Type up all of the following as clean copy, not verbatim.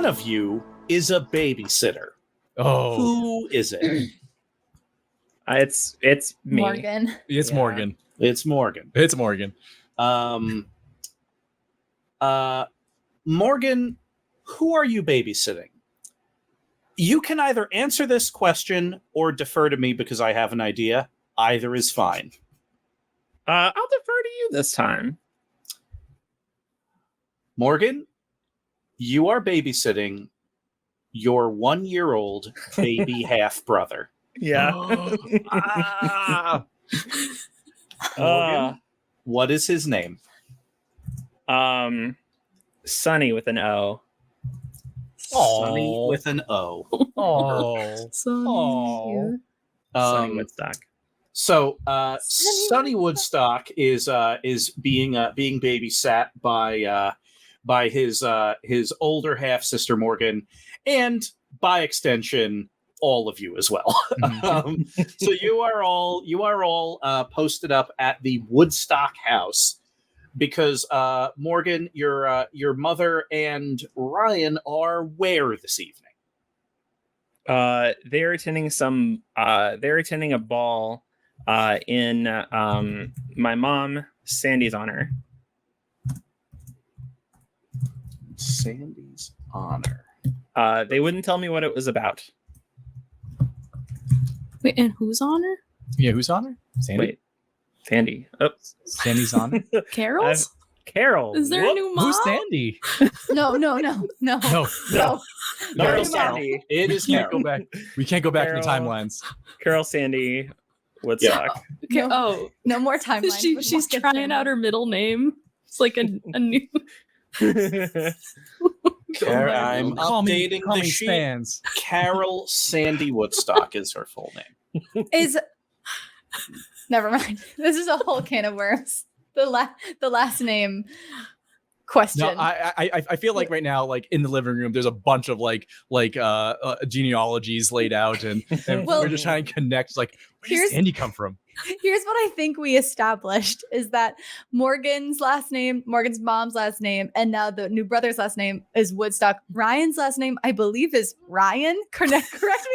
of you is a babysitter. Oh, Who is it? It's me. Morgan. it's Morgan. It's Morgan. It's Morgan. Morgan, who are you babysitting? You can either answer this question or defer to me because I have an idea. Either is fine. I'll defer to you this time. Morgan, you are babysitting your 1-year-old baby half-brother. Yeah. Morgan, what is his name? Sunny with an O. Sunny with an O. Oh. So Sunny Woodstock. So Sunny Woodstock is being babysat by his older half sister Morgan, and by extension all of you as well. So you are all posted up at the Woodstock house because Morgan, your mother and Ryan are where this evening? They're attending a ball in my mom Sandy's honor. Sandy's honor. They wouldn't tell me what it was about. Wait, and whose honor? Yeah, who's on her? Sandy. Wait, Sandy. Oops. Sandy's on her? Carol's? Carol. Is there a new mom? Who's Sandy? No. No. Carol it's Sandy. It is We can't Carol. go back. We can't go back in the Carol. timelines. Carol Sandy Woodstock. Okay, Oh, no more timelines. she's trying out her middle name. It's like a new. I'm Call me updating the sheet. Spans. Carol Sandy Woodstock is her full name. Is never mind. This is a whole can of worms. The last name question. No, I feel like right now, like in the living room, there's a bunch of genealogies laid out, and Well, we're just trying to connect. Like, where does here's- Sandy come from? Here's what I think we established is that Morgan's mom's last name, and now the new brother's last name is Woodstock. Ryan's last name, I believe, is Ryan. Correct me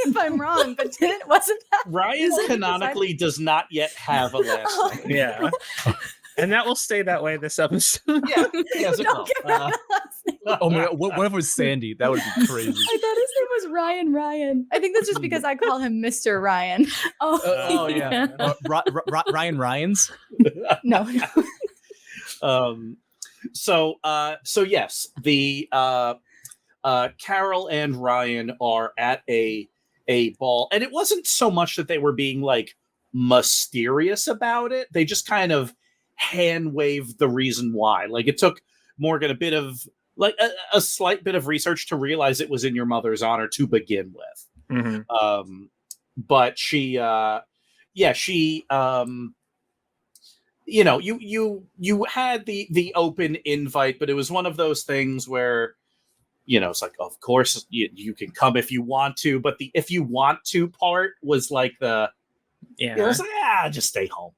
if I'm wrong, but wasn't that Ryan canonically does not yet have a last name. Yeah. And that will stay that way this episode. Yeah, yes, it Don't will. give out a last name. Oh my God, what if it was Sandy? That would be crazy. I thought his name was Ryan. I think that's just because I call him Mr. Ryan. Oh yeah, Ryan Ryans. No. So yes, the Carol and Ryan are at a ball, and it wasn't so much that they were being like mysterious about it. They just kind of hand waved the reason why. Like, it took Morgan a bit of like a slight bit of research to realize it was in your mother's honor to begin with. Mm-hmm. But she you had the open invite, but it was one of those things where, it's like, of course you can come if you want to, but the if you want to part was like it was like, just stay home.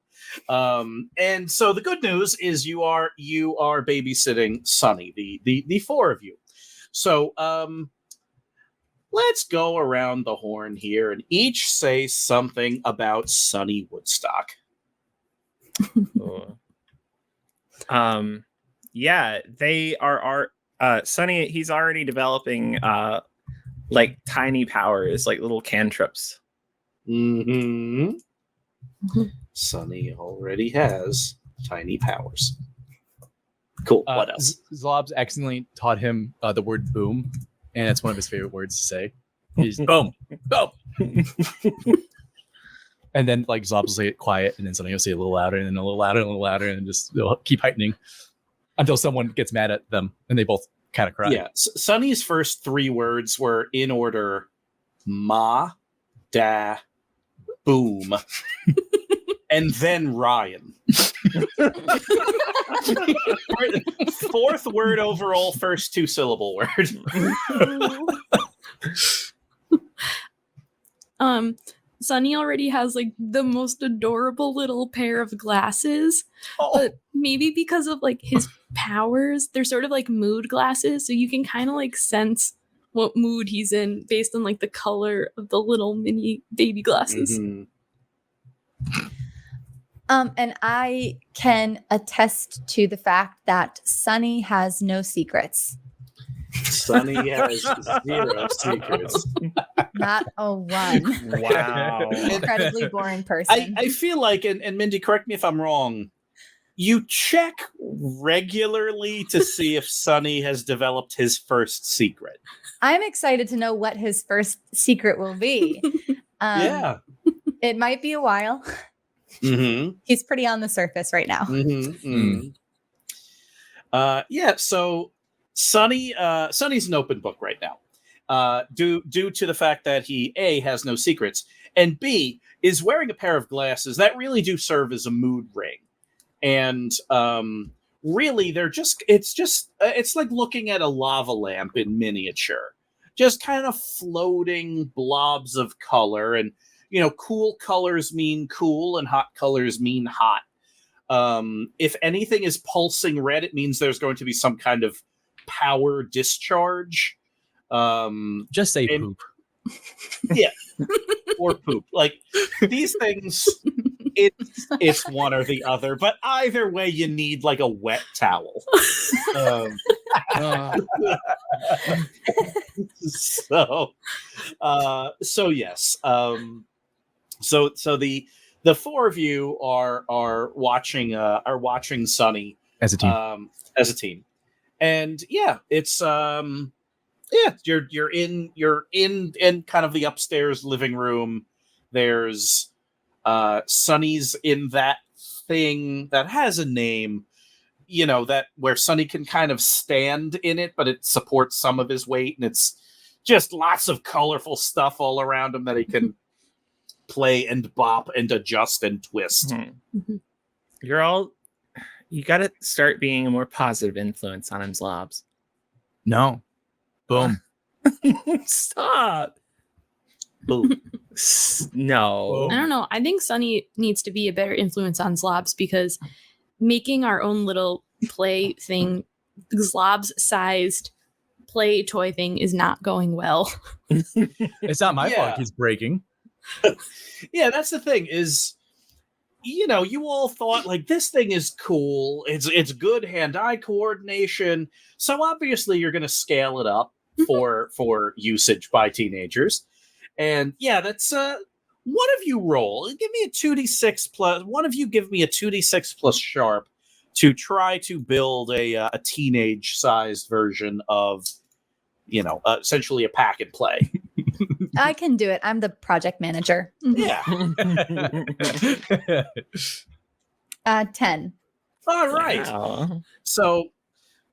And so the good news is you are babysitting Sunny, the four of you. So let's go around the horn here and each say something about Sunny Woodstock. Yeah, they are Sunny, he's already developing like tiny powers, like little cantrips. Mm-hmm. Sunny already has tiny powers. Cool. What else? Zlobs accidentally taught him the word boom, and it's one of his favorite words to say. He's boom, boom. And then like Zlobs will say it quiet, and then something will say it a little louder, and then a little louder, and a little louder, and just they'll keep heightening until someone gets mad at them, and they both kind of cry. Yeah. Sunny's first three words were in order: ma, da, boom, and then Ryan. Fourth word overall, first 2-syllable word. Sunny already has like the most adorable little pair of glasses, but maybe because of like his powers, they're sort of like mood glasses, so you can kind of like sense what mood he's in based on like the color of the little mini baby glasses. Mhm. And I can attest to the fact that Sunny has no secrets. Sunny has 0 secrets. Not a one. Wow. Incredibly boring person. I feel like, and Mindy, correct me if I'm wrong, you check regularly to see if Sunny has developed his first secret. I'm excited to know what his first secret will be. Yeah. It might be a while. Mm-hmm. He's pretty on the surface right now. Mm-hmm. Mm-hmm. Yeah, so Sunny's an open book right now. Due to the fact that he A, has no secrets, and B, is wearing a pair of glasses that really do serve as a mood ring. And really it's like looking at a lava lamp in miniature. Just kind of floating blobs of color, and cool colors mean cool and hot colors mean hot. If anything is pulsing red, it means there's going to be some kind of power discharge. Just say poop. Yeah. Or poop. Like, these things, it's one or the other, but either way you need like a wet towel. So yes. So the four of you are watching Sunny As a team. And yeah, it's you're in kind of the upstairs living room. There's Sunny's in that thing that has a name, that where Sunny can kind of stand in it, but it supports some of his weight, and it's just lots of colorful stuff all around him that he can play and bop and adjust and twist. Mm-hmm. You gotta start being a more positive influence on him, Zlobs. No. Boom. Stop. Boom. No. I don't know. I think Sunny needs to be a better influence on Zlobs, because making our own little play thing, Zlobs-sized play toy thing, is not going well. It's not my fault he's breaking. Yeah, that's the thing is, you all thought like this thing is cool. It's good hand-eye coordination. So obviously you're going to scale it up for usage by teenagers. And yeah, that's one of you roll. Give me a 2d6 plus. One of you give me a 2d6 plus sharp to try to build a teenage-sized version of, essentially a pack and play. I can do it. I'm the project manager. Yeah. 10. All right. Wow. So,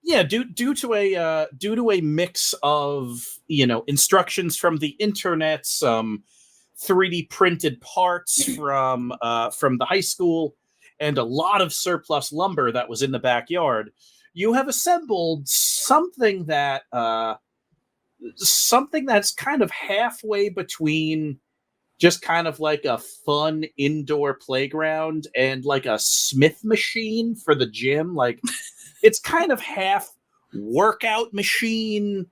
yeah, due to a mix of instructions from the internet, some 3D printed parts from the high school, and a lot of surplus lumber that was in the backyard, you have assembled something that's kind of halfway between just kind of like a fun indoor playground and like a Smith machine for the gym. Like, it's kind of half workout machine,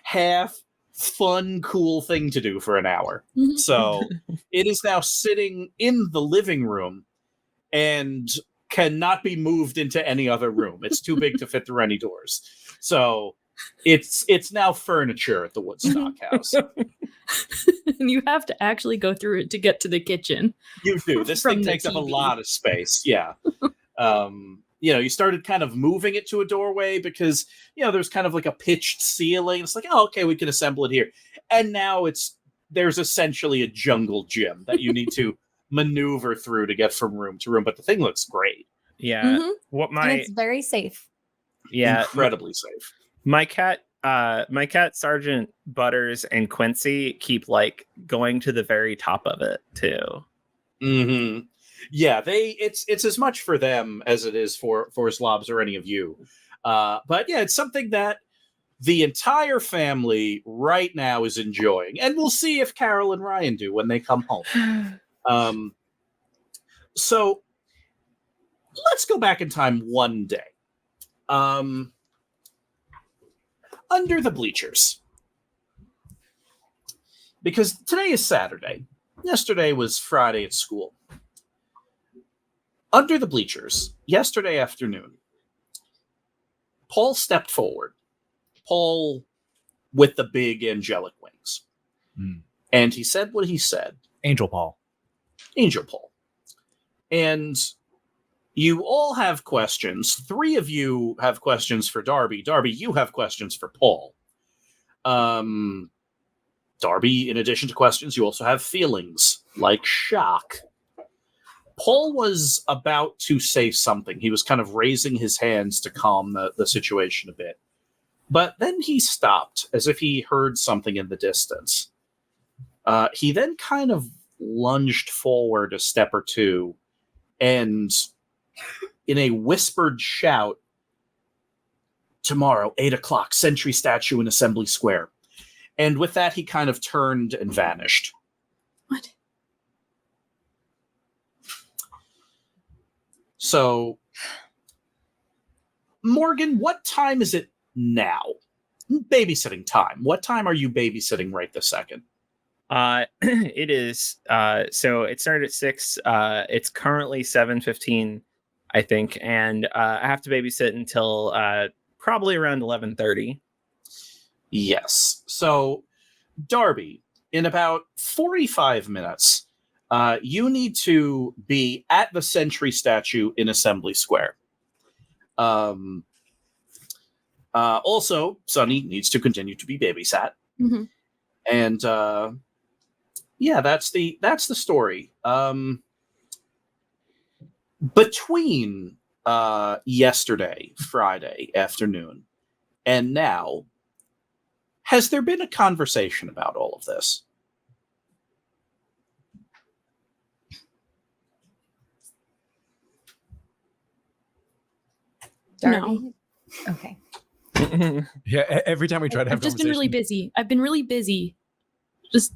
half fun, cool thing to do for an hour. So it is now sitting in the living room and cannot be moved into any other room. It's too big to fit through any doors. So it's now furniture at the Woodstock house. And you have to actually go through it to get to the kitchen. You do. This From thing the takes up a TV. lot of space. Yeah. You started kind of moving it to a doorway because, there's kind of like a pitched ceiling. It's like, oh, okay, we can assemble it here. And now there's essentially a jungle gym that you need to maneuver through to get from room to room. But the thing looks great. Yeah. Mhm. What And my it's very safe. Incredibly safe. my cat Sergeant Butters and Quincy keep like going to the very top of it too. Mm-hmm. Yeah, it's as much for them as it is for Zlobs or any of you. But yeah, it's something that the entire family right now is enjoying, and we'll see if Carol and Ryan do when they come home. So let's go back in time one day. Under the bleachers, because today is Saturday. Yesterday was Friday at school. Under the bleachers, yesterday afternoon, Paul stepped forward. Paul with the big angelic wings. And he said what he said. Angel Paul. Angel Paul. And you all have questions. 3 of you have questions for Darby. Darby, you have questions for Paul. Darby, in addition to questions, you also have feelings, like shock. Paul was about to say something. He was kind of raising his hands to calm the situation a bit. But then he stopped, as if he heard something in the distance. He then kind of lunged forward a step or two, and in a whispered shout, "Tomorrow, 8 o'clock, Sentry Statue in Assembly Square." And with that, he kind of turned and vanished. What? So, Morgan, what time is it now? Babysitting time. What time are you babysitting right this second? It is so it started at 6. It's currently 7:15, I think, and I have to babysit until probably around 11:30. Yes. So, Darby, in about 45 minutes, you need to be at the Sentry Statue in Assembly Square. Also, Sunny needs to continue to be babysat. Mm-hmm. And yeah, that's the story. Between yesterday, Friday afternoon, and now, has there been a conversation about all of this? Darby? No. Okay. Yeah, every time we try to have I've just been really busy. I've been really busy. Just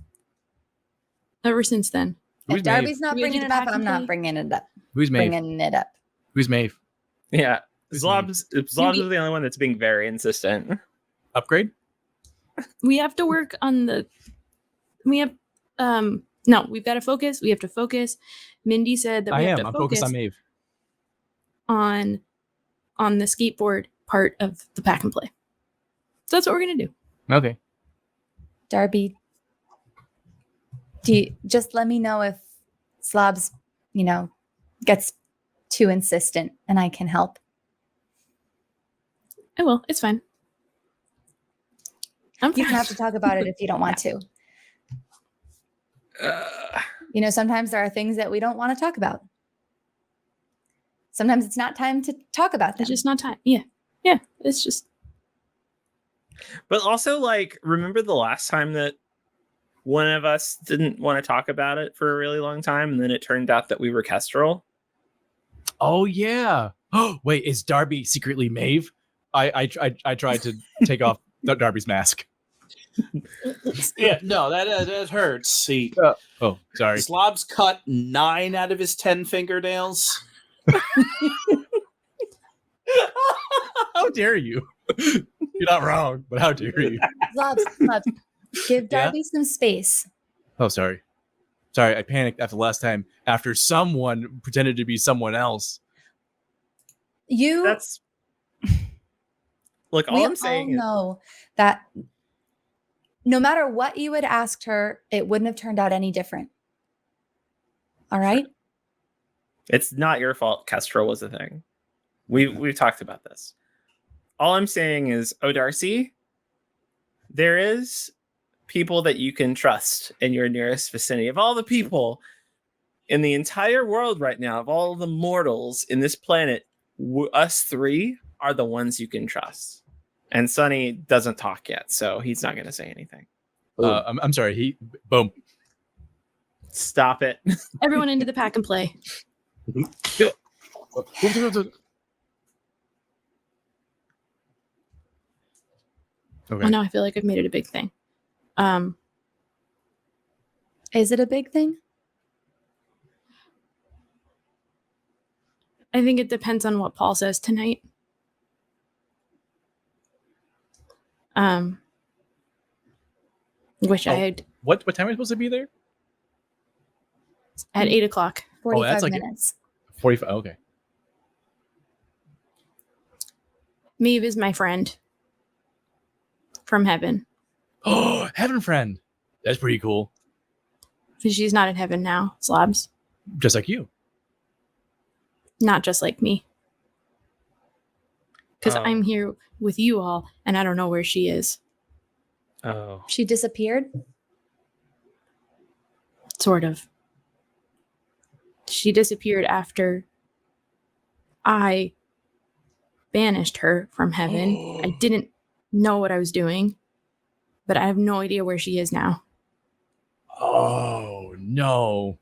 ever since then. Who's If Darby's not We gotta bringing do it the up, pack I'm and not play. bringing it up. Who's Maeve? Bringing it up. Who's Maeve? Yeah, Who's Zlobs is the only one that's being very insistent. Upgrade? We have to work on the. We have no. We've got to focus. We have to focus. Mindy said that we I have am. to I'm focus focused on Maeve. on the skateboard part of the pack and play. So that's what we're gonna do. Okay. Darby, do you just let me know if Zlobs, gets too insistent and I can help. I will. It's fine. I'm You fine. don't have to talk about it if you don't want to. Sometimes there are things that we don't want to talk about. Sometimes it's not time to talk about them. It's just not time. Yeah. Yeah. It's just. But also, remember the last time that one of us didn't want to talk about it for a really long time, and then it turned out that we were Kestrel? Oh yeah. Oh wait, is Darby secretly Maeve? I tried to take off Darby's mask. Yeah, no, that hurts. See, Oh, sorry. Zlobs cut 9 out of his 10 fingernails. How dare you? You're not wrong, but how dare you? Zlobs, give Darby some space. Oh, sorry. Sorry, I panicked after the last time. After someone pretended to be someone else. That's look. All We I'm saying is, know that no matter what you had asked her, it wouldn't have turned out any different. All right? it's not your fault. Kestrel was a thing. We've talked about this. All I'm saying is, Darcy, there is people that you can trust in your nearest vicinity. Of all the people in the entire world right now, of all the mortals in this planet, us 3 are the ones you can trust. And Sunny doesn't talk yet, so he's not going to say anything. I'm sorry. Boom. Stop it. Everyone into the pack and play. Okay. Oh, now I feel like I've made it a big thing. Is it a big thing? I think it depends on what Paul says tonight. Which I What time are we supposed to be there? At 8 o'clock. 45 that's like- minutes. 45. Okay. Maeve is my friend from heaven. Oh, heaven friend. That's pretty cool. She's not in heaven now, Zlobs. Just like you. Not just like me. Because Oh. I'm here with you all, and I don't know where she is. Oh. She disappeared. Sort of. She disappeared after I banished her from heaven. I didn't know what I was doing, but I have no idea where she is now. Oh, no.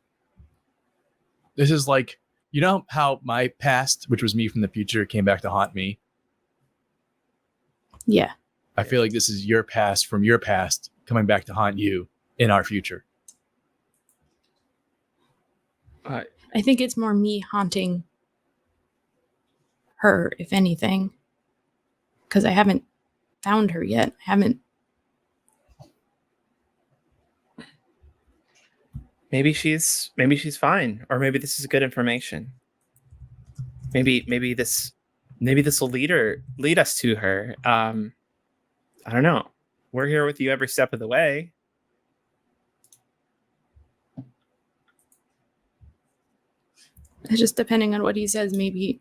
This is like, you know how my past, which was me from the future, came back to haunt me? Yeah. I feel like this is your past from your past coming back to haunt you in our future. I think it's more me haunting her, if anything. Because I haven't found her yet. I haven't. Maybe she's fine, or maybe this is good information. Maybe this will lead us to her. I don't know. We're here with you every step of the way. It's just depending on what he says, maybe.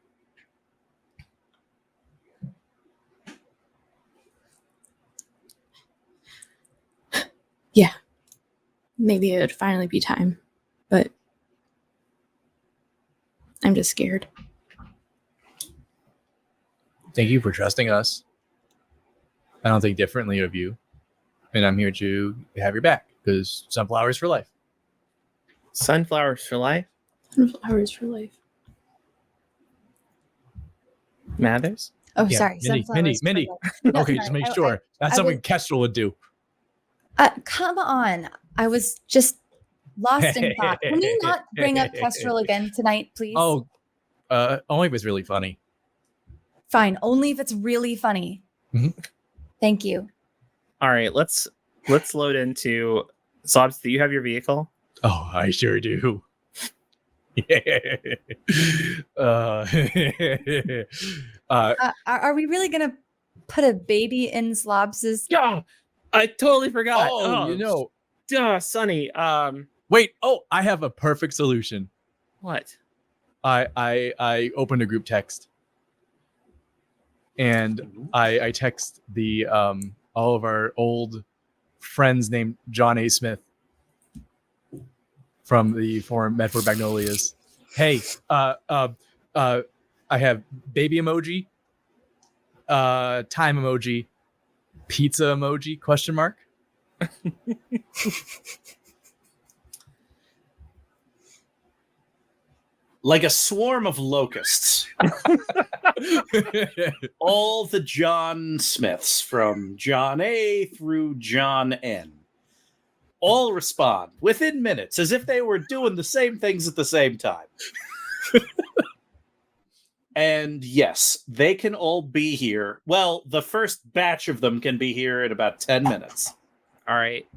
Yeah. Maybe it would finally be time. But I'm just scared. Thank you for trusting us. I don't think differently of you. And I'm here to have your back because sunflowers for life. Sunflowers for life. Sunflowers for life. Mathers. Oh, Yeah, sorry. Mindy, sunflowers for Mindy. life. No, Okay, sorry. just make I- sure. That's I something was- Kestrel would do. Come on. I was just lost in thought. Can we not bring up Kestrel again tonight, please? Oh, only if it's really funny. Fine. Only if it's really funny. Mhm. Thank you. All right, let's load into Zlobs. Do you have your vehicle? Oh, I sure do. uh, Are we really going to put a baby in Zlobs's? Yeah, I totally forgot. oh, you know. Duh, Sonny. Wait. Oh, I have a perfect solution. What? I opened a group text, and I text the all of our old friends named John A. Smith from the forum Medford Magnolias. Hey, I have baby emoji, time emoji, pizza emoji, question mark. Like a swarm of locusts. All the John Smiths from John A through John N. All respond within minutes as if they were doing the same things at the same time. And yes, they can all be here. Well, the first batch of them can be here in about 10 minutes. All right.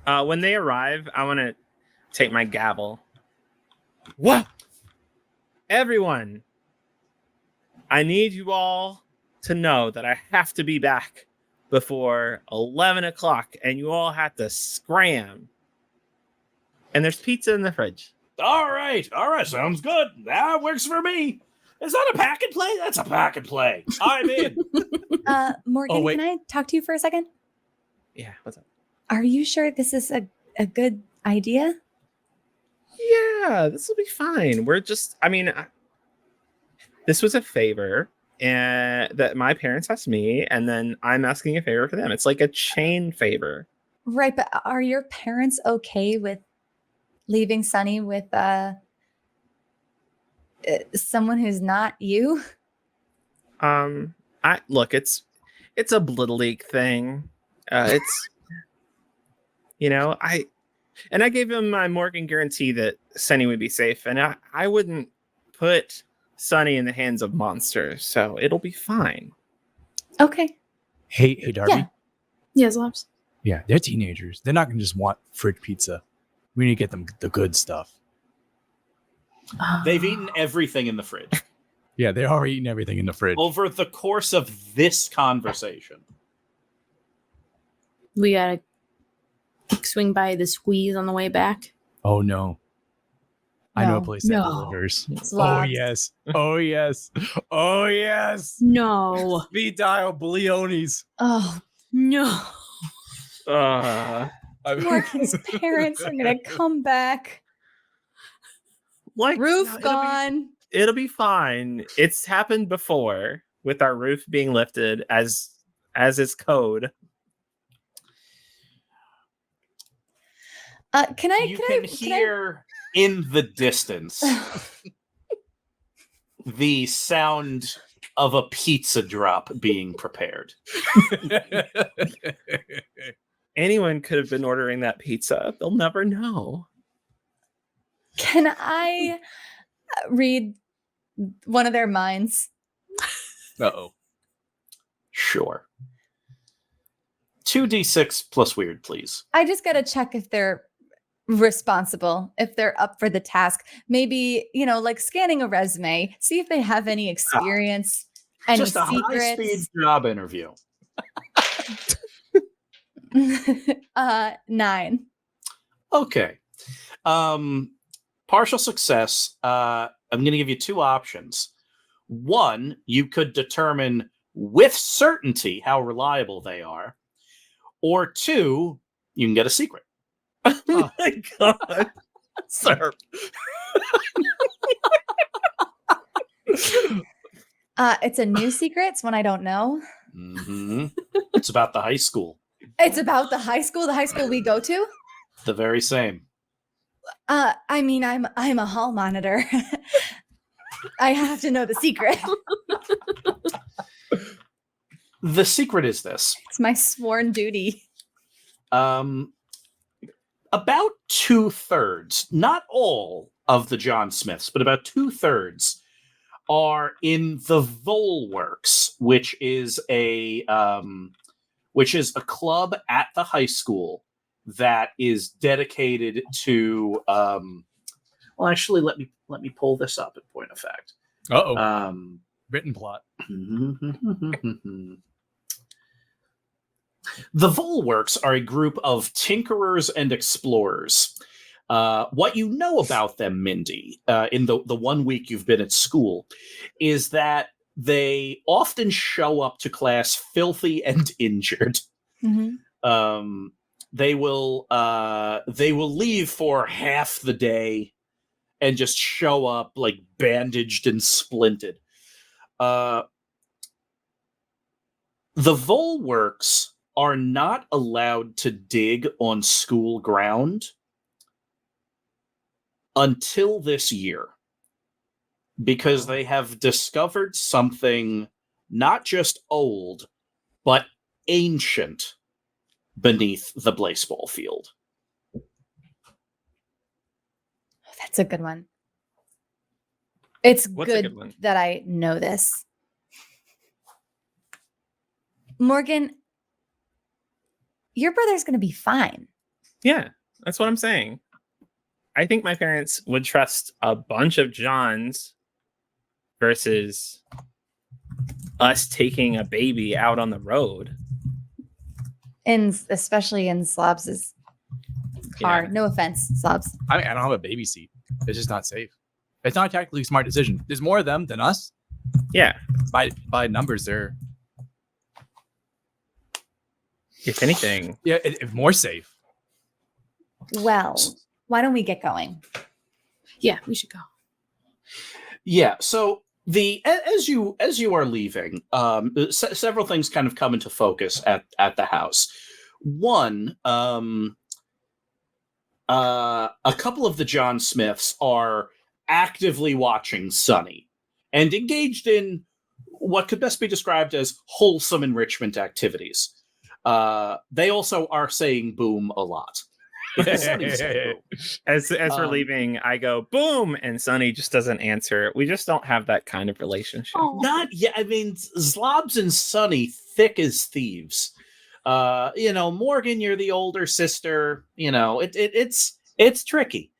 When they arrive, I want to take my gavel. What? Everyone, I need you all to know that I have to be back before 11 o'clock, and you all have to scram. And there's pizza in the fridge. All right, sounds good. That works for me. Is that a pack and play? That's a pack and play. I'm in. Morgan, Oh, wait. can I talk to you for a second? Yeah, what's up? Are you sure this is a good idea? Yeah, this will be fine. We're just, this was a favor and that my parents asked me, and then I'm asking a favor for them. It's like a chain favor. Right, but are your parents okay with leaving Sunny with someone who's not you? Look, it's a Blittle League thing. It's I gave him my Morgan guarantee that Sunny would be safe, and I wouldn't put Sunny in the hands of monsters, so it'll be fine. Okay. Hey, Darby. Yeah. Yeah, Zlobs. Yeah, they're teenagers. They're not going to just want fridge pizza. We need to get them the good stuff. They've eaten everything in the fridge Yeah, they're already eating everything in the fridge. over the course of this conversation. We gotta swing by the squeeze on the way back. Oh, no. I know a No. place that No. delivers. Oh, Zlobs. yes. Oh, yes. Oh, yes. No. Speed dial Bleonis. Oh, No. Morgan's parents are gonna come back. Like Roof it'll gone. It'll be fine. It's happened before with our roof being lifted as is code. You can hear in the distance the sound of a pizza drop being prepared. Anyone could have been ordering that pizza. They'll never know. Can I read one of their minds? Uh-oh. Sure. 2d6 plus weird, please. I just gotta check if they're responsible, if they're up for the task. Maybe, like scanning a resume, see if they have any experience, any Just a high-speed secrets. job interview. 9. Okay. Partial success. I'm going to give you 2 options. One, you could determine with certainty how reliable they are. Or 2, you can get a secret. Oh my god. Sir. It's a new secret. It's one I don't know. Mm-hmm. It's about the high school. It's about the high school we go to. The very same. I mean, I'm a hall monitor. I have to know the secret. The secret is this. It's my sworn duty. About 2/3, not all of the John Smiths, but about 2/3 are in the Volworks, which is a club at the high school that is dedicated to. Well, actually, let me pull this up in point of fact. Uh-oh. Written plot. The Volworks are a group of tinkerers and explorers. What you know about them, Mindy, in the 1 week you've been at school, is that they often show up to class filthy and injured. Mm-hmm. They will leave for half the day and just show up like bandaged and splinted. The Volworks are not allowed to dig on school ground until this year because they have discovered something not just old, but ancient beneath the Blaseball field. That's a good one. It's What's a good good one? that I know this. Morgan, your brother's going to be fine. Yeah, that's what I'm saying. I think my parents would trust a bunch of Johns versus us taking a baby out on the road. Especially in Zlobs' car. Yeah. No offense, Zlobs. I don't have a baby seat. It's just not safe. It's not a tactically smart decision. There's more of them than us. Yeah, By numbers, they're if anything. more safe. Well, why don't we get going? Yeah, we should go. Yeah, so as you are leaving, several things kind of come into focus at the house. One, a couple of the John Smiths are actively watching Sonny and engaged in what could best be described as wholesome enrichment activities. They also are saying boom a lot. Sonny's saying boom. As we're leaving, I go boom, and Sonny just doesn't answer. We just don't have that kind of relationship. Oh. Not yet. I mean, Zlobs and Sonny, thick as thieves. Morgan, you're the older sister. It's tricky.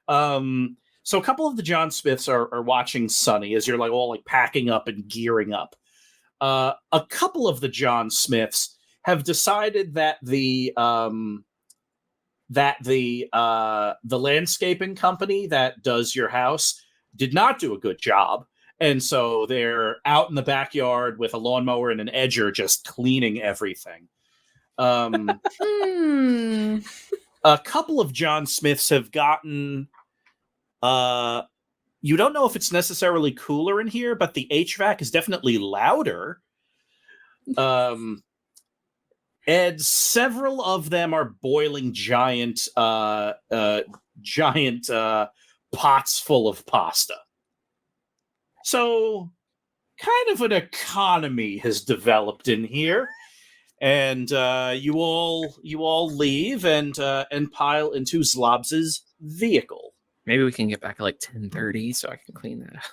So a couple of the John Smiths are watching Sonny as you're all packing up and gearing up. A couple of the John Smiths have decided that the landscaping company that does your house did not do a good job. And so they're out in the backyard with a lawnmower and an edger just cleaning everything. A couple of John Smiths have gotten... you don't know if it's necessarily cooler in here, but the HVAC is definitely louder. And several of them are boiling giant pots full of pasta. So kind of an economy has developed in here. And you all leave and pile into Zlobs' vehicle. Maybe we can get back at like 10:30 so I can clean that up.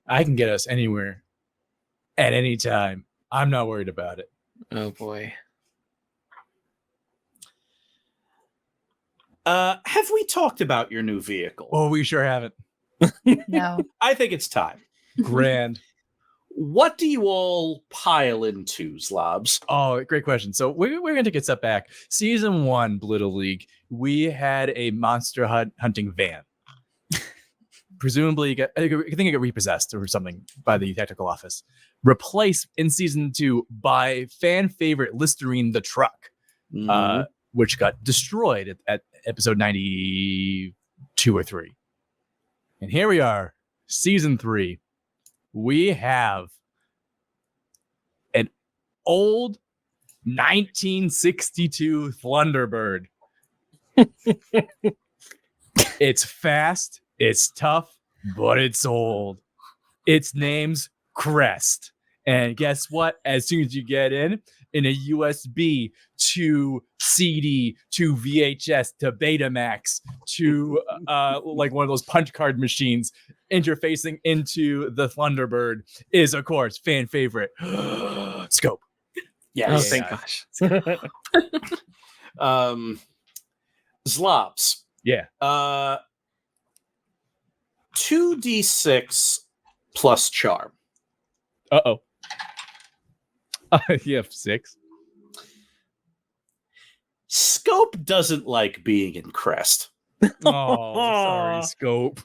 I can get us anywhere at any time. I'm not worried about it. Oh boy. Have we talked about your new vehicle? Oh, we sure haven't. No. I think it's time. Grand. What do you all pile into, Zlobs? Oh, great question. So we're going to get set back. Season 1, Blittle League, we had a monster hunting van. Presumably, I think it got repossessed or something by the theatrical office. Replaced in season 2 by fan favorite Listerine the truck, which got destroyed at episode 92 or 3. And here we are, season 3. We have an old 1962 Thunderbird. It's fast, it's tough, but it's old. Its name's Crest. And guess what? As soon as you get in a USB to CD to VHS to Betamax to like one of those punch card machines, interfacing into the Thunderbird is, of course, fan favorite Scope. Yes. Oh, thank gosh. Zlobs. Yeah. 2d6 plus charm. Uh-oh. You have 6. Scope doesn't like being in Crest. Oh, sorry, Scope.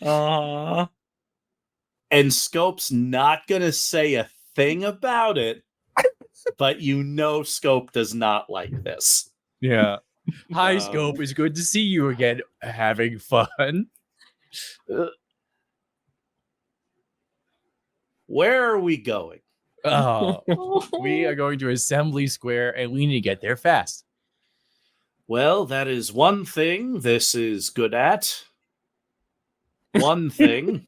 Aww. And Scope's not going to say a thing about it, but Scope does not like this. Yeah. Hi, Scope. It's good to see you again. Having fun. Where are we going? Oh, we are going to Assembly Square, and we need to get there fast. Well, that is one thing this is good at. One thing.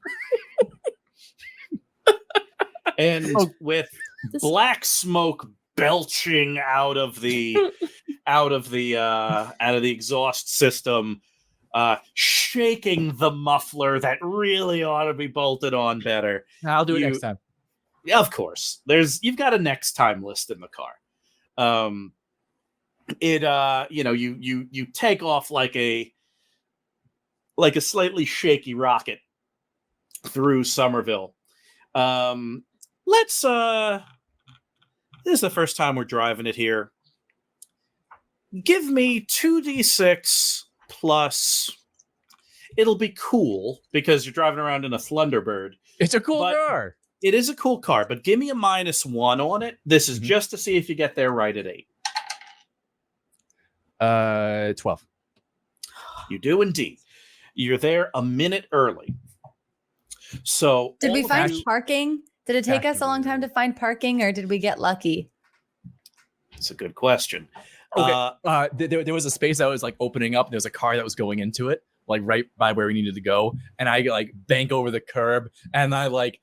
And with black smoke belching out of the exhaust system, shaking the muffler that really ought to be bolted on better. I'll do it next time. Yeah, of course. You've got a next time list in the car. You take off like a slightly shaky rocket through Somerville. This is the first time we're driving it here. Give me 2d6 plus. It'll be cool because you're driving around in a Thunderbird. It's a cool car. It is a cool car, but give me a -1 on it. This is just to see if you get there right at 8. 12. You do indeed. You're there a minute early. So Did we find parking? Did it take us a long time to find parking, or did we get lucky? It's a good question. Okay. There was a space that was like opening up. There was a car that was going into it, like right by where we needed to go. And I like bank over the curb, and I like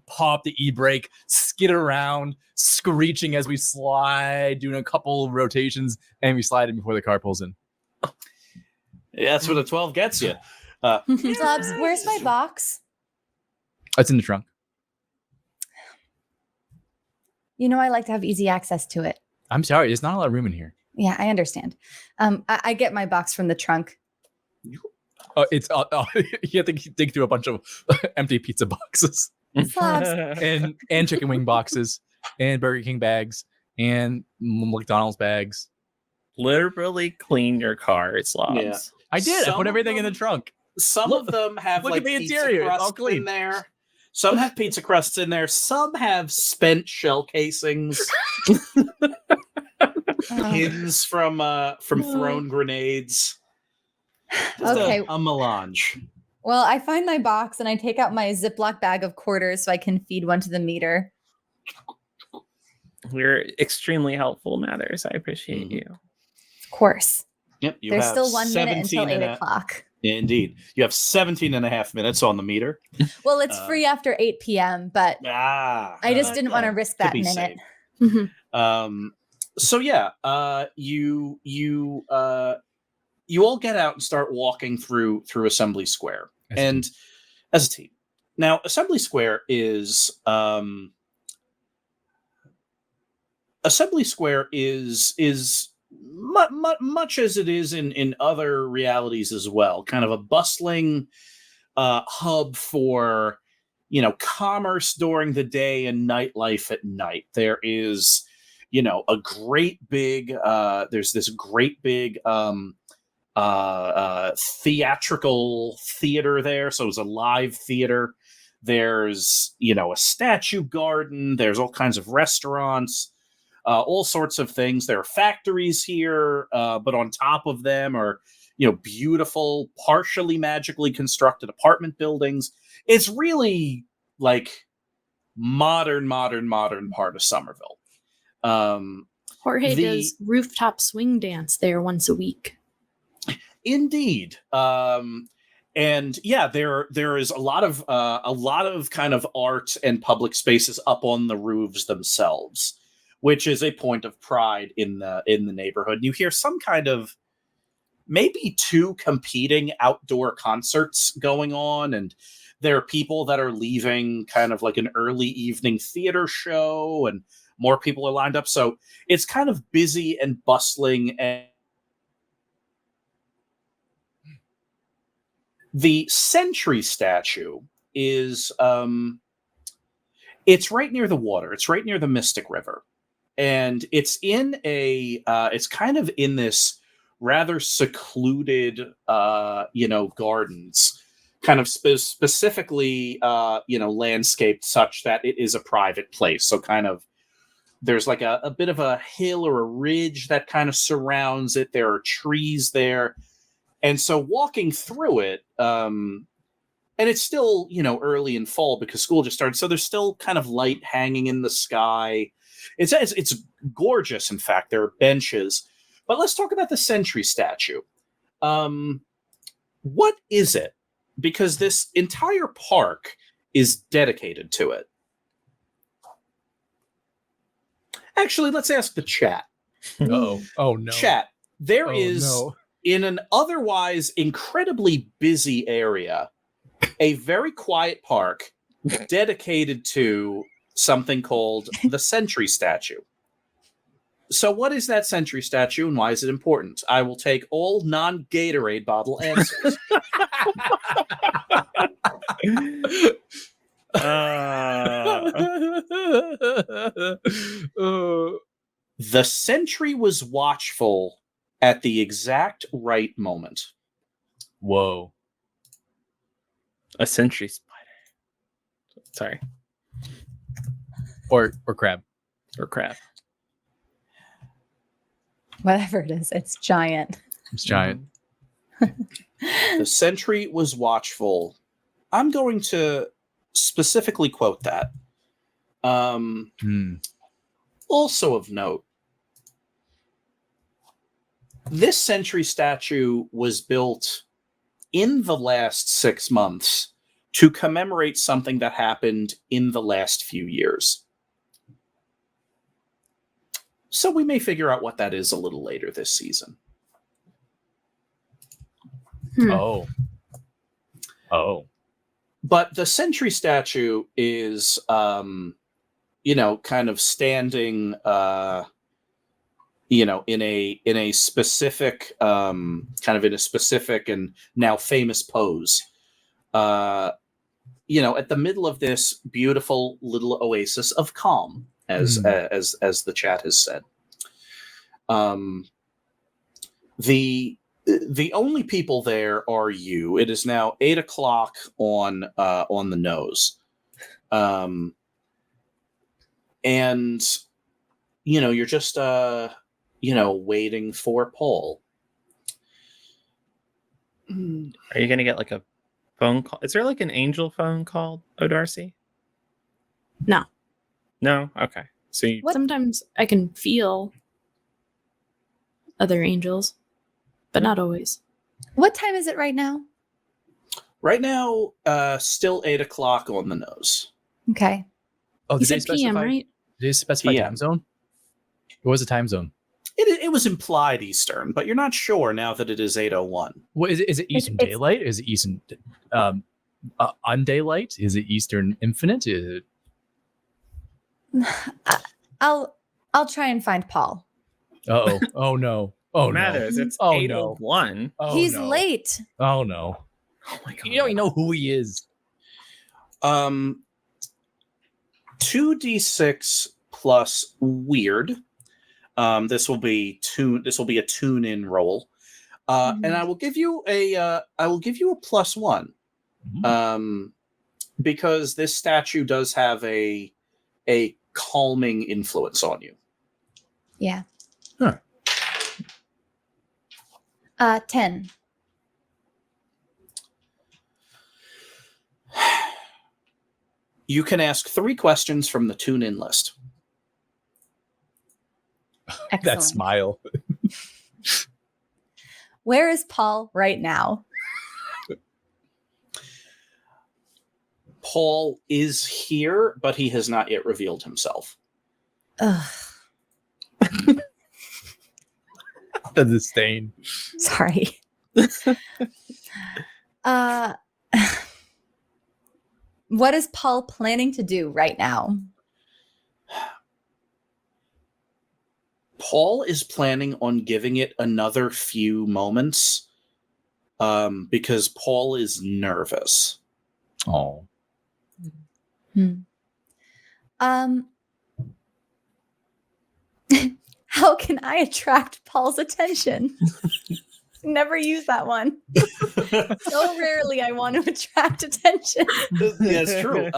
pop the e-brake, skid around, screeching as we slide, doing a couple rotations, and we slide in before the car pulls in. Yeah, that's what a 12 gets you. Zlobs, where's my box? It's in the trunk. I like to have easy access to it. I'm sorry, there's not a lot of room in here. Yeah, I understand. I get my box from the trunk. It's you have to dig through a bunch of empty pizza boxes Zlobs. and chicken wing boxes and Burger King bags and McDonald's bags. Literally clean your car, Zlobs. Yeah. I did. I Some put of everything in the them- trunk. Some Look- of them have look like at the pizza interior, it's all crust clean. in there. Some have pizza crusts in there. Some have spent shell casings, pins from thrown grenades. Just Okay. a melange. Well, I find my box and I take out my Ziploc bag of quarters so I can feed one to the meter. You're extremely helpful, Mathers. I appreciate Mhm. you. Of course. Yep, you There's have still 1 minute until 17 and 8 a- o'clock. Indeed. You have 17 and a half minutes on the meter. Well, it's free after 8 p.m., but I just didn't want to risk that be minute. safe. So yeah, you all get out and start walking through Assembly Square, As a and as a team. Now, Assembly Square is much as it is in other realities as well, kind of a bustling hub for commerce during the day and nightlife at night. There is a great big there's this great big theatrical theater there, so it's a live theater. There's a statue garden, there's all kinds of restaurants, all sorts of things. There are factories here, but on top of them are beautiful, partially magically constructed apartment buildings. It's really like modern part of Somerville. Jorge The- does rooftop swing dance there once a week. Indeed. And yeah, there is a lot of kind of art and public spaces up on the roofs themselves, which is a point of pride in the neighborhood. You hear some kind of maybe 2 competing outdoor concerts going on, and there are people that are leaving kind of like an early evening theater show, and more people are lined up. So it's kind of busy and bustling. And the Sentry statue is it's right near the water. It's right near the Mystic River, and it's in it's kind of in this rather secluded gardens, kind of specifically landscaped such that it is a private place. So kind of there's like a bit of a hill or a ridge that kind of surrounds it. There are trees there. And so walking through it, and it's still, early in fall because school just started. So there's still kind of light hanging in the sky. It's gorgeous. In fact, there are benches. But let's talk about the Sentry statue. What is it? Because this entire park is dedicated to it. Actually, let's ask the chat. Oh no. Chat, there Oh, is, no. in an otherwise incredibly busy area, a very quiet park dedicated to something called the Sentry statue. So what is that Sentry statue and why is it important? I will take all non-Gatorade bottle answers. The Sentry was watchful at the exact right moment. Whoa. A Sentry spider. Sorry. Or crab. Or crab. Whatever it is, it's giant. It's giant. The Sentry was watchful. I'm going to specifically quote that. Also of note, this Sentry statue was built in the last 6 months to commemorate something that happened in the last few years. So we may figure out what that is a little later this season. Oh. But the Sentry statue is, kind of standing in a specific kind of in a specific and now famous pose. At the middle of this beautiful little oasis of calm, as the chat has said. The only people there are you. It is now 8 o'clock on the nose, and you're just waiting for Paul. Are you gonna get like a phone call? Is there like an angel phone called O'Darcy? No. No? Okay. So you, Sometimes I can feel other angels, but not always. What time is it right now? Right now, still 8 o'clock on the nose. Okay. Oh, You did they said PM, specify? right? Did they specify PM. time zone? What was the time zone? It was implied Eastern, but you're not sure now that it is 8:01. What is it? Is it Eastern it's- Daylight? Is it Eastern Undaylight? Is it Eastern Infinite? Is it... I'll try and find Paul. Uh-oh. Oh no. Oh no. matters. It's Oh, 8:01. Oh, He's no. late. Oh no. Oh my god. You don't even know who he is. 2d6 plus weird. This will be a tune-in roll, and I will give you a +1, because this statue does have a calming influence on you. Yeah. Huh. 10. You can ask 3 questions from the tune-in list. Excellent. That smile. Where is Paul right now? Paul is here, but he has not yet revealed himself. Ugh. The disdain. Sorry. What is Paul planning to do right now? Paul is planning on giving it another few moments, because Paul is nervous. Oh. How can I attract Paul's attention? Never use that one. So rarely I want to attract attention. That's true.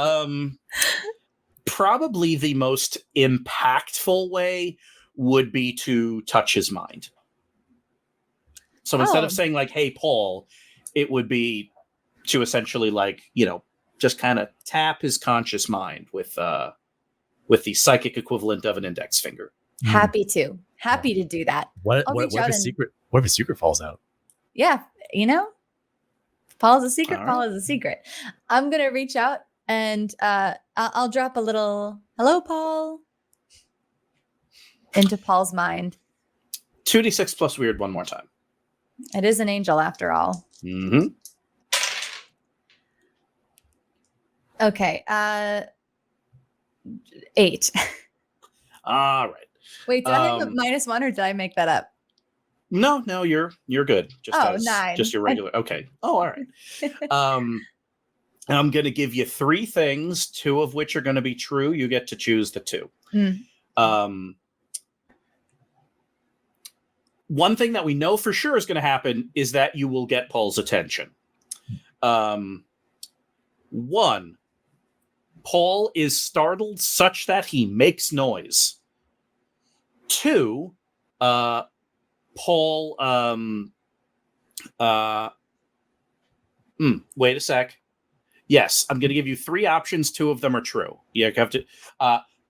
Probably the most impactful way would be to touch his mind. So instead of saying like, "Hey, Paul," it would be to essentially just kind of tap his conscious mind with the psychic equivalent of an index finger. Happy to do that. What I'll what reach if out his and- secret? What if his secret falls out? Yeah, Paul's a secret. All Paul is a secret. I'm gonna reach out and I'll drop a little "Hello, Paul" into Paul's mind. 2d6 plus weird one more time. It is an angel after all. Mm-hmm. Okay, 8. All right. Wait, did I have a -1 or did I make that up? No, you're good. Just Oh, as, 9. just your regular. Okay. Oh, all right. I'm going to give you 3 things, 2 of which are going to be true. You get to choose the 2. One thing that we know for sure is going to happen is that you will get Paul's attention. 1, Paul is startled such that he makes noise. 2, Paul, wait a sec. Yes, I'm going to give you 3 options. 2 of them are true. You have to.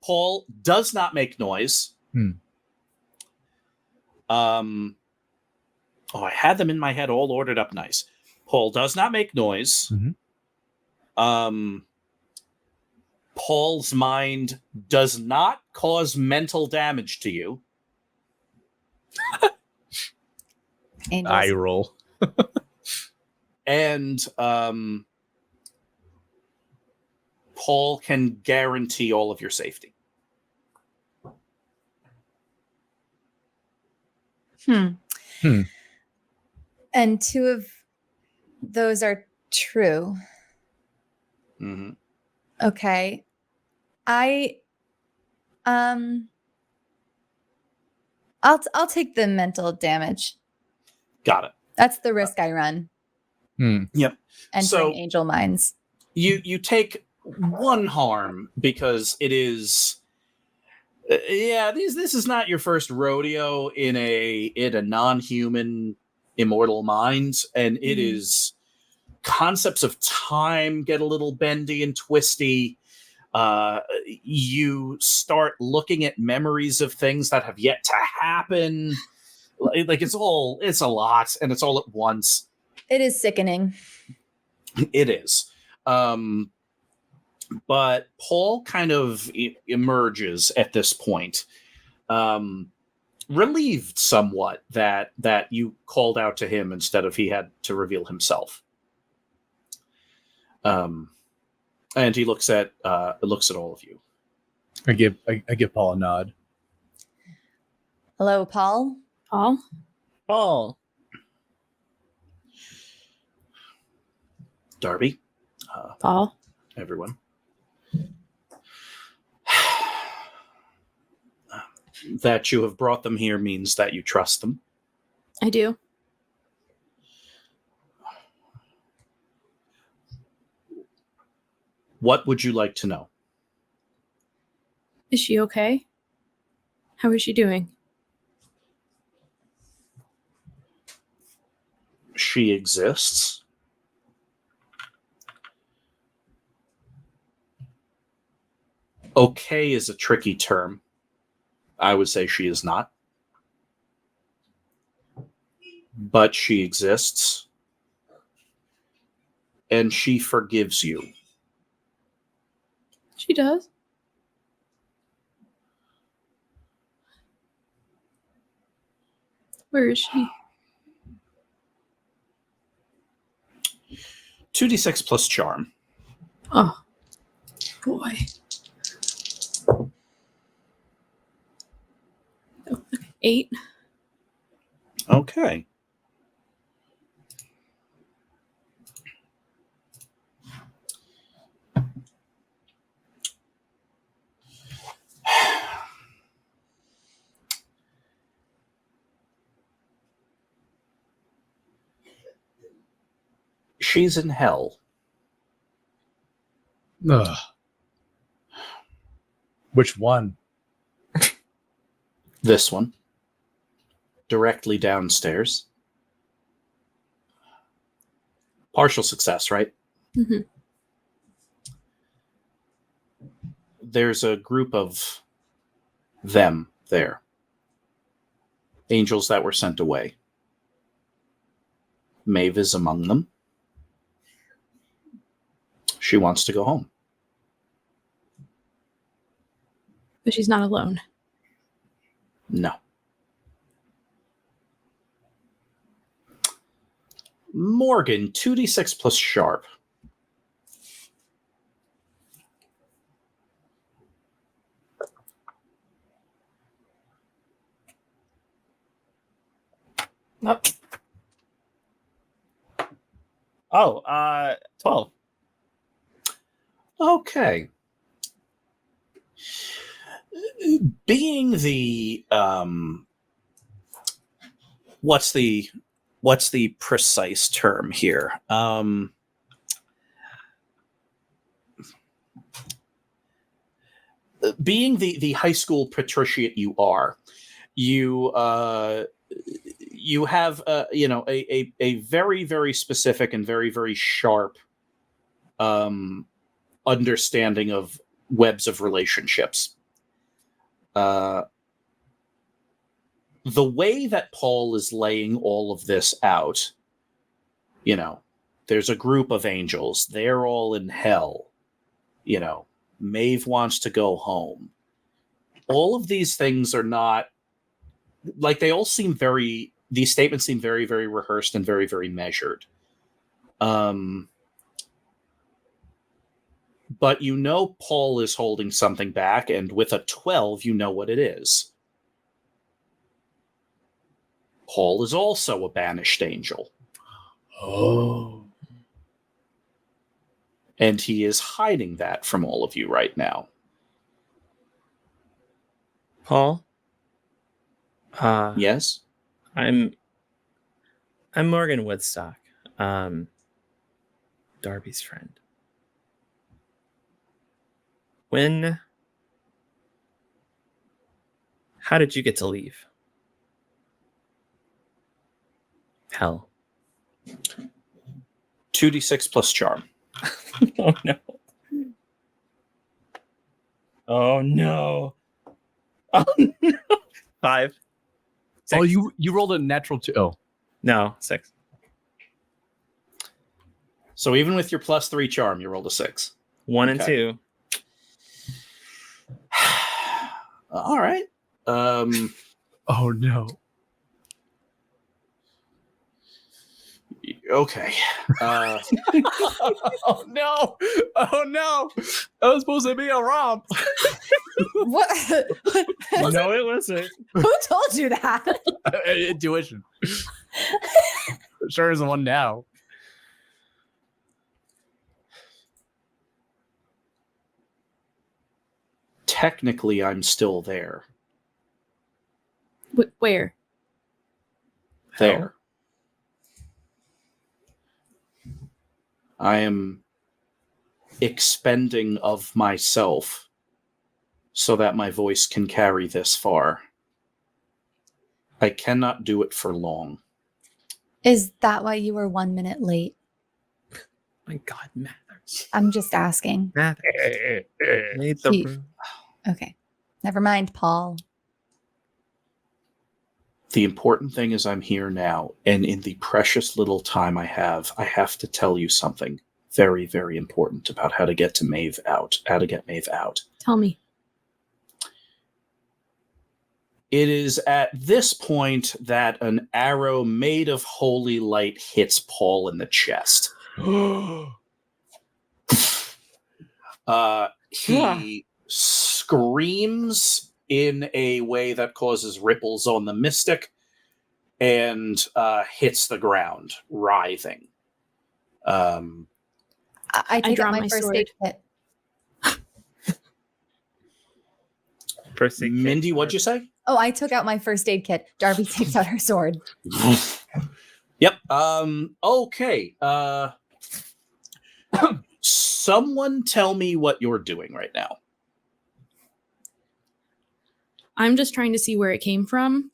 Paul does not make noise. I had them in my head all ordered up nice. Paul does not make noise. Paul's mind does not cause mental damage to you. Angels. Eye roll. And Paul can guarantee all of your safety. And 2 of those are true. Mm-hmm. Okay. I'll take the mental damage. Got it. That's the risk I run. Yep. Entering So- angel minds. You take 1 harm because it is this is not your first rodeo in a non-human immortal mind, and it is concepts of time get a little bendy and twisty. You start looking at memories of things that have yet to happen. Like it's a lot, and it's all at once. It is sickening. It is. But Paul kind of emerges at this point, relieved somewhat that you called out to him instead of he had to reveal himself. And he looks at all of you. I give Paul a nod. Hello, Paul. Paul. Darby. Paul. Everyone. That you have brought them here means that you trust them. I do. What would you like to know? Is she okay? How is she doing? She exists. Okay is a tricky term. I would say she is not. But she exists. And she forgives you. She does. Where is she? 2d6 plus charm. Oh, boy. Oh, 8. Okay. She's in hell. Ugh. Which one? This one. Directly downstairs. Partial success, right? Mm-hmm. There's a group of them there. Angels that were sent away. Maeve is among them. She wants to go home. But she's not alone. No. Morgan, 2d6 plus sharp. Nope. Oh, 12. Okay. Being the what's the precise term here? Being the high school patriciate you are, you have a very, very specific and very, very sharp understanding of webs of relationships. The way that Paul is laying all of this out, there's a group of angels. They're all in hell. Maeve wants to go home. All of these things are not, like, they all seem these statements seem very, very rehearsed and very, very measured. But Paul is holding something back, and with a 12, you know what it is. Paul is also a banished angel. Oh. And he is hiding that from all of you right now. Paul? Yes? I'm Morgan Woodstock. Darby's friend. How did you get to leave? Hell. 2d6 plus charm. Oh no. Oh no. Oh no. 5. 6. Oh, you rolled a natural 2. Oh. No, 6. So even with your plus 3 charm, you rolled a 6. 1 and Okay. 2. All right. Oh no. Okay. Oh no. Oh no. That was supposed to be a romp. What? No, it wasn't. Who told you that? Intuition. Sure isn't one now. Technically, I'm still there. Where? There. I am expending of myself so that my voice can carry this far. I cannot do it for long. Is that why you were 1 minute late? My God, Mathers. I'm just asking. Mathers. Made the He- room. Okay. Never mind, Paul. The important thing is I'm here now, and in the precious little time I have to tell you something very, very important about how to get Maeve out. Tell me. It is at this point that an arrow made of holy light hits Paul in the chest. He screams in a way that causes ripples on the mystic and hits the ground, writhing. I take draw out my my first sword. aid kit. First aid kit. Mindy, what'd you say? Oh, I took out my first aid kit. Darby takes out her sword. Yep. Okay. Someone tell me what you're doing right now. I'm just trying to see where it came from.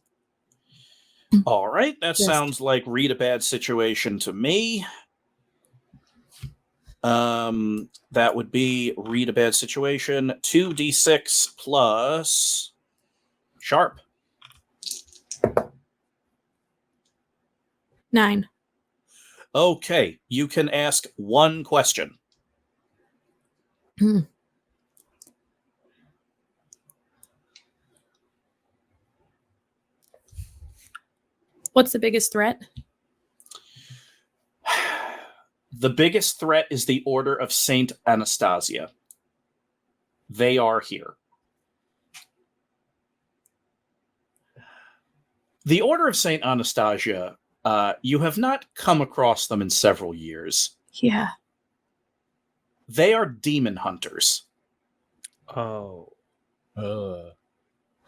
All right. That Yes. sounds like read a bad situation to me. That would be read a bad situation. 2d6 plus sharp. 9. Okay. You can ask one question. What's the biggest threat? The biggest threat is the Order of Saint Anastasia. They are here. The Order of Saint Anastasia, you have not come across them in several years. Yeah. They are demon hunters. Oh. Uh,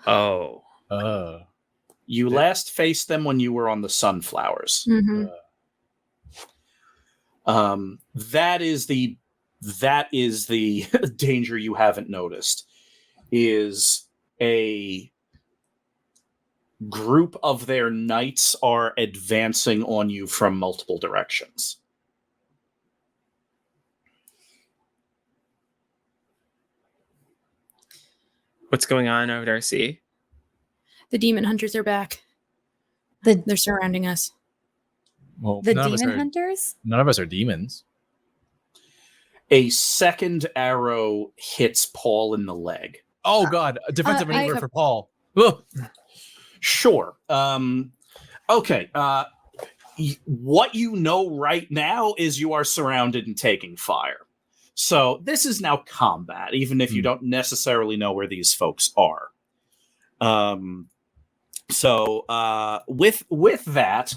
Oh. uh. You last faced them when you were on the Sunflowers. Mm-hmm. That is the danger you haven't noticed, is a group of their knights are advancing on you from multiple directions. What's going on over there, C? The demon hunters are back. The They're surrounding us. Well, demon hunters? None of us are demons. A second arrow hits Paul in the leg. Oh God! A defensive I maneuver have- for Paul. Ugh. Sure. Okay. What you know right now is you are surrounded and taking fire. So this is now combat, even if you don't necessarily know where these folks are. So with that,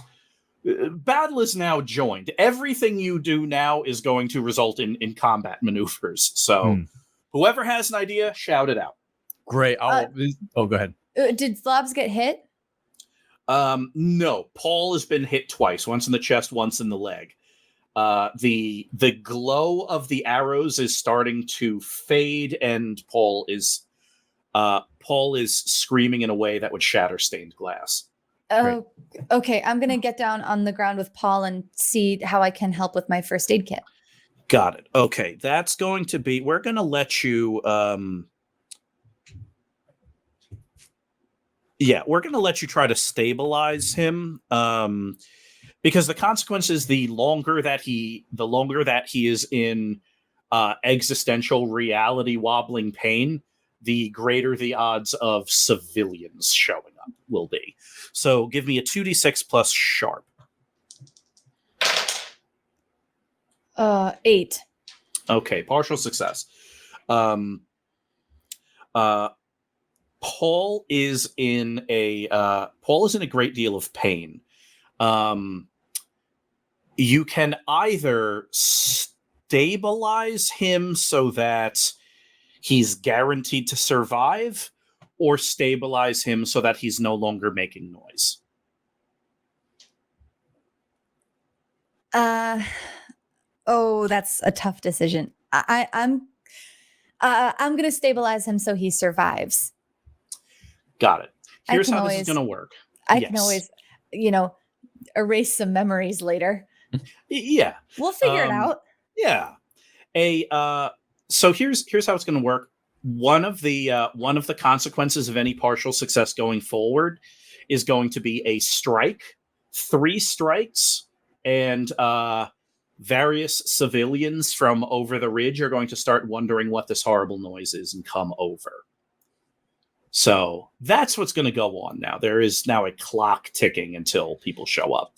battle is now joined. Everything you do now is going to result in combat maneuvers. So whoever has an idea, shout it out. Great. Go ahead. Did Zlobs get hit? No, Paul has been hit twice, once in the chest, once in the leg. The glow of the arrows is starting to fade, and Paul is screaming in a way that would shatter stained glass. Oh, okay. I'm gonna get down on the ground with Paul and see how I can help with my first aid kit. Got it. Okay, that's going to be. We're going to let you. Yeah, we're going to let you try to stabilize him. Because the consequences, the longer that he is in existential reality wobbling pain, the greater the odds of civilians showing up will be. So give me a 2d6 plus sharp. 8. Okay, partial success. Paul is in a great deal of pain. You can either stabilize him so that he's guaranteed to survive, or stabilize him so that he's no longer making noise. That's a tough decision. I'm gonna stabilize him so he survives. Got it. Here's how this is gonna work. I can always, erase some memories later. Yeah. We'll figure it out. Yeah. So here's how it's going to work. One of the consequences of any partial success going forward is going to be a strike, 3 strikes, and various civilians from over the ridge are going to start wondering what this horrible noise is and come over. So that's what's going to go on now. There is now a clock ticking until people show up.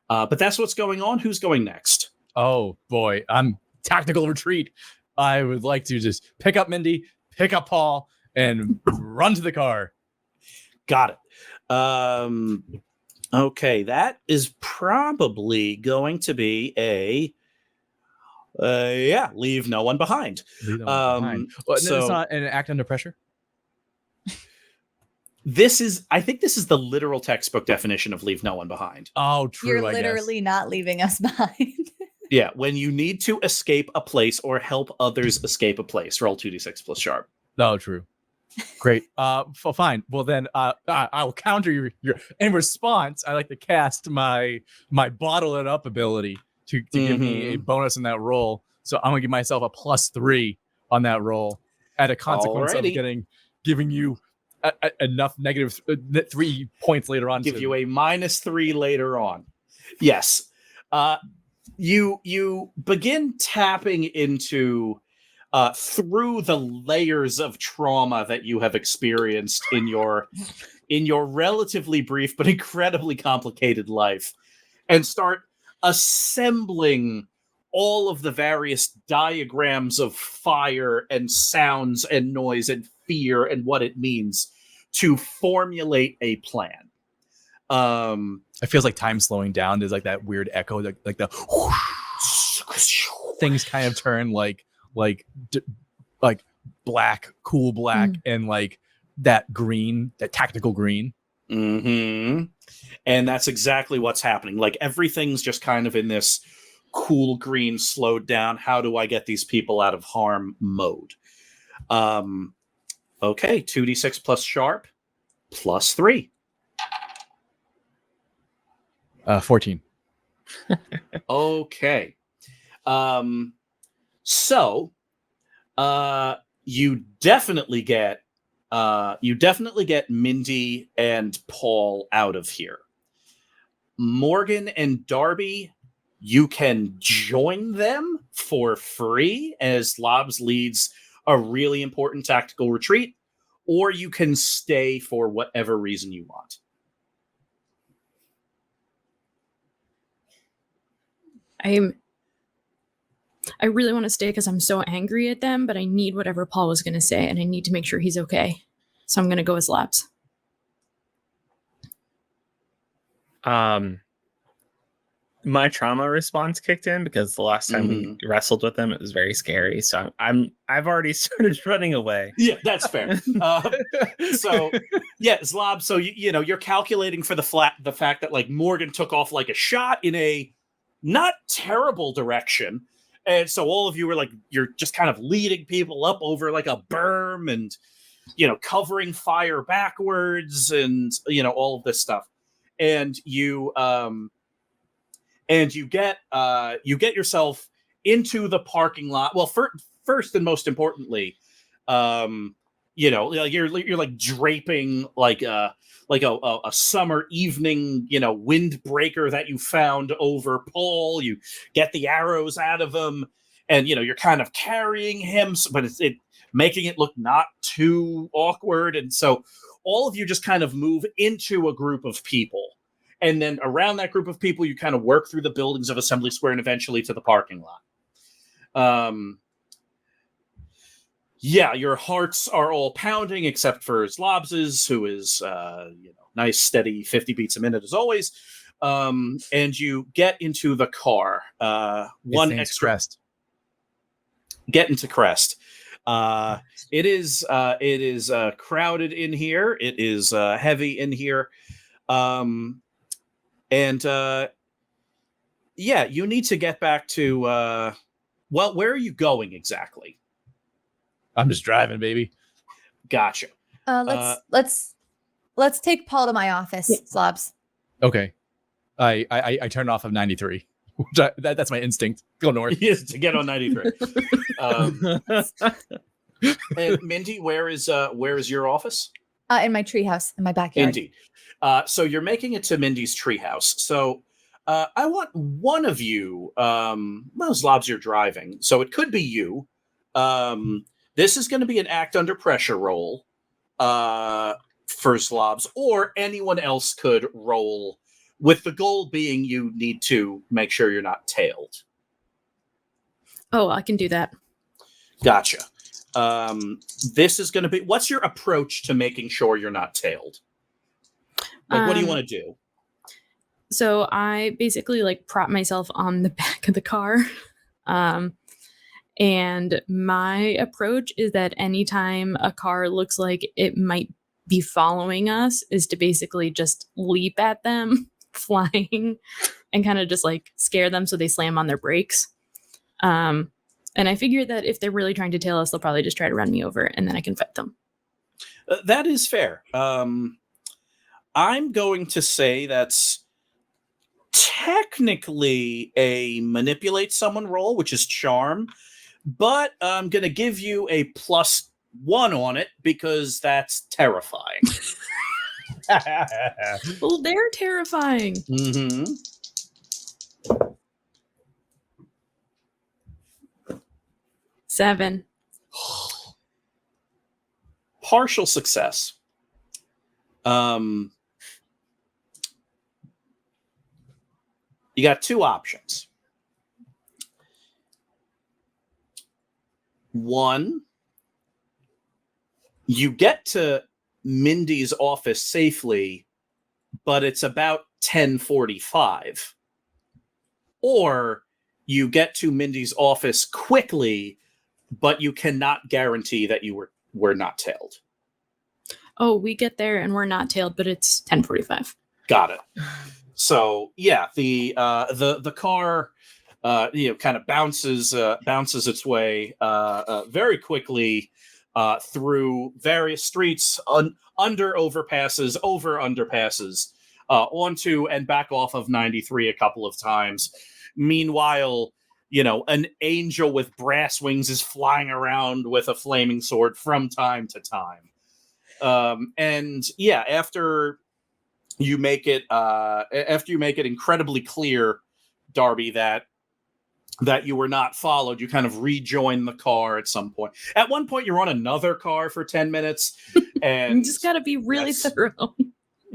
But that's what's going on. Who's going next? Oh boy, I'm tactical retreat. I would like to just pick up Mindy, pick up Paul, and run to the car. Got it. Okay, that is probably going to be leave no one behind. Leave no one behind. Well, So it's not an act under pressure. I think this is the literal textbook definition of leave no one behind. Oh, true. You're literally not leaving us behind. Yeah, when you need to escape a place or help others escape a place, roll 2d6 plus sharp. Oh, true. Great. Fine. Well, then I'll counter your. In response, I like to cast my bottle it up ability to give me a bonus in that roll. So I'm gonna give myself a +3 on that roll at a consequence of giving you enough negative 3 points later on. Give you a -3 later on. Yes. You begin tapping into through the layers of trauma that you have experienced in your relatively brief but incredibly complicated life, and start assembling all of the various diagrams of fire and sounds and noise and fear and what it means to formulate a plan. It feels like time slowing down. There's like that weird echo, like the things kind of turn like black, cool black, and like that green, that tactical green. Mm-hmm. And that's exactly what's happening. Like everything's just kind of in this cool green, slowed down, how do I get these people out of harm mode. Okay, 2d6 plus sharp +3. 14. Okay. So you definitely get Mindy and Paul out of here. Morgan and Darby, you can join them for free as Zlobs leads a really important tactical retreat, or you can stay for whatever reason you want. I really want to stay because I'm so angry at them, but I need whatever Paul was going to say, and I need to make sure he's okay. So I'm going to go with Zlobs. My trauma response kicked in because the last time we wrestled with them, it was very scary. So I've already started running away. Yeah, that's fair. So yeah, Zlob. So you know you're calculating for the fact that like Morgan took off like a shot in a not terrible direction, and so all of you were like you're just kind of leading people up over like a berm and you know covering fire backwards and you know all of this stuff, and you get yourself into the parking lot. Well, first and most importantly, you know, you're like draping like a summer evening, you know, windbreaker that you found over Paul. You get the arrows out of him, and you know you're kind of carrying him, but it's making it look not too awkward. And so all of you just kind of move into a group of people. And then around that group of people, you kind of work through the buildings of Assembly Square and eventually to the parking lot. Yeah, your hearts are all pounding except for Zlobs's, who is, you know, nice, steady 50 beats a minute as always. And you get into the car. One extra. Crest. Get into Crest. It is crowded in here. It is heavy in here. And yeah, you need to get back to well, where are you going exactly? I'm just driving, baby. Gotcha. Let's take Paul to my office, Zlobs. Okay. I turn off of 93. That's my instinct. Go north. Yes, to get on 93. And Mindy, where is your office? In my treehouse in my backyard. Indeed. So you're making it to Mindy's treehouse. So I want one of you. Well, Zlobs, you're driving, so it could be you. This is going to be an act under pressure roll for Zlobs, or anyone else could roll. With the goal being, you need to make sure you're not tailed. Oh, I can do that. Gotcha. This is going to be. What's your approach to making sure you're not tailed? Like, what do you want to do? So I basically like prop myself on the back of the car. And my approach is that anytime a car looks like it might be following us is to basically just leap at them flying and kind of just like scare them so they slam on their brakes. And I figure that if they're really trying to tail us, they'll probably just try to run me over and then I can fight them. That is fair. I'm going to say that's technically a manipulate someone roll, which is charm, but I'm going to give you a +1 on it because that's terrifying. Well, they're terrifying. Mm-hmm. 7. Partial success. You got 2 options. 1, you get to Mindy's office safely, but it's about 10:45. Or you get to Mindy's office quickly, but you cannot guarantee that you were not tailed. Oh, we get there and we're not tailed, but it's 10:45. Got it. So yeah, the car kind of bounces its way very quickly through various streets, under overpasses, over underpasses, onto and back off of 93 a couple of times. Meanwhile, an angel with brass wings is flying around with a flaming sword from time to time. And yeah, after you make it incredibly clear, Darby, that you were not followed, you kind of rejoin the car at some point. At one point, you're on another car for 10 minutes, and you just got to be really thorough.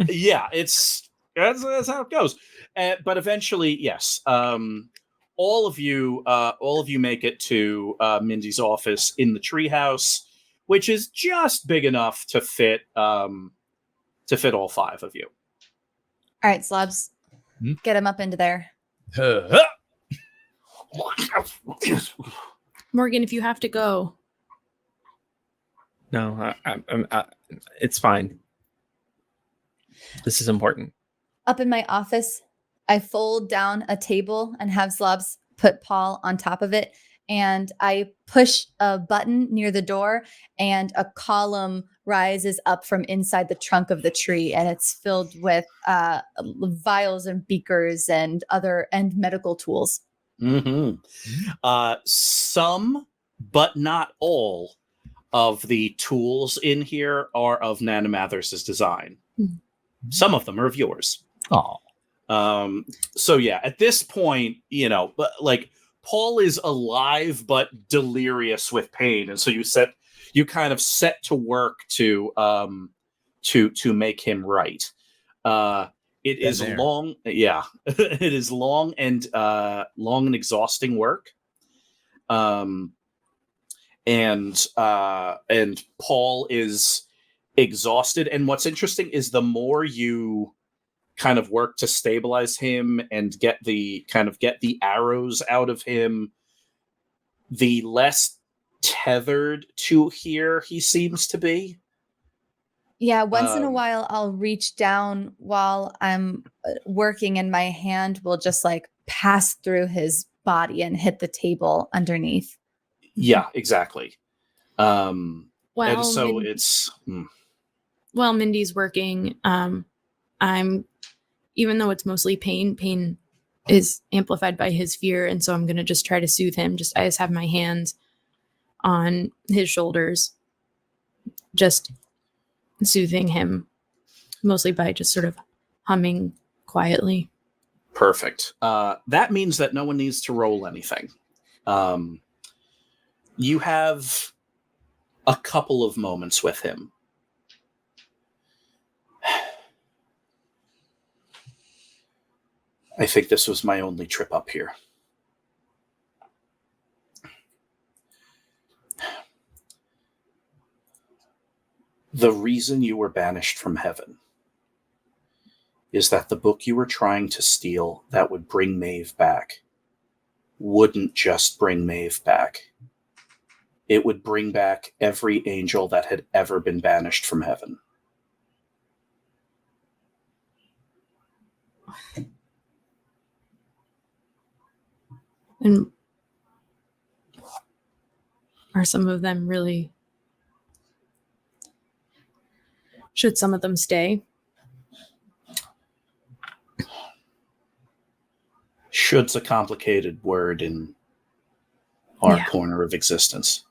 Yeah, that's how it goes. But eventually, yes, all of you make it to Mindy's office in the treehouse, which is just big enough to fit all 5 of you. All right, Zlobs. Get him up into there. Morgan, if you have to go. No, it's fine. This is important. Up in my office, I fold down a table and have Zlobs put Paul on top of it. And I push a button near the door, and a column rises up from inside the trunk of the tree, and it's filled with vials and beakers and medical tools. Some, but not all, of the tools in here are of Nana Mathers's design. Some of them are of yours. Oh. So yeah, at this point, but like Paul is alive but delirious with pain, and so you kind of set to work to make him right. It is long, yeah. It is long and exhausting work. And Paul is exhausted. And what's interesting is the more you kind of work to stabilize him and get the arrows out of him, the less tethered to here he seems to be. Yeah, once in a while I'll reach down while I'm working, and my hand will just like pass through his body and hit the table underneath. Yeah, exactly. And so While Mindy's working, I'm, even though it's mostly pain is amplified by his fear, and so I'm going to just try to soothe him. I just have my hands on his shoulders, just soothing him, mostly by just sort of humming quietly. Perfect. That means that no one needs to roll anything. You have a couple of moments with him. I think this was my only trip up here. The reason you were banished from heaven is that the book you were trying to steal that would bring Maeve back wouldn't just bring Maeve back. It would bring back every angel that had ever been banished from heaven. And are some of them really... Should some of them stay? Should's a complicated word in our corner of existence.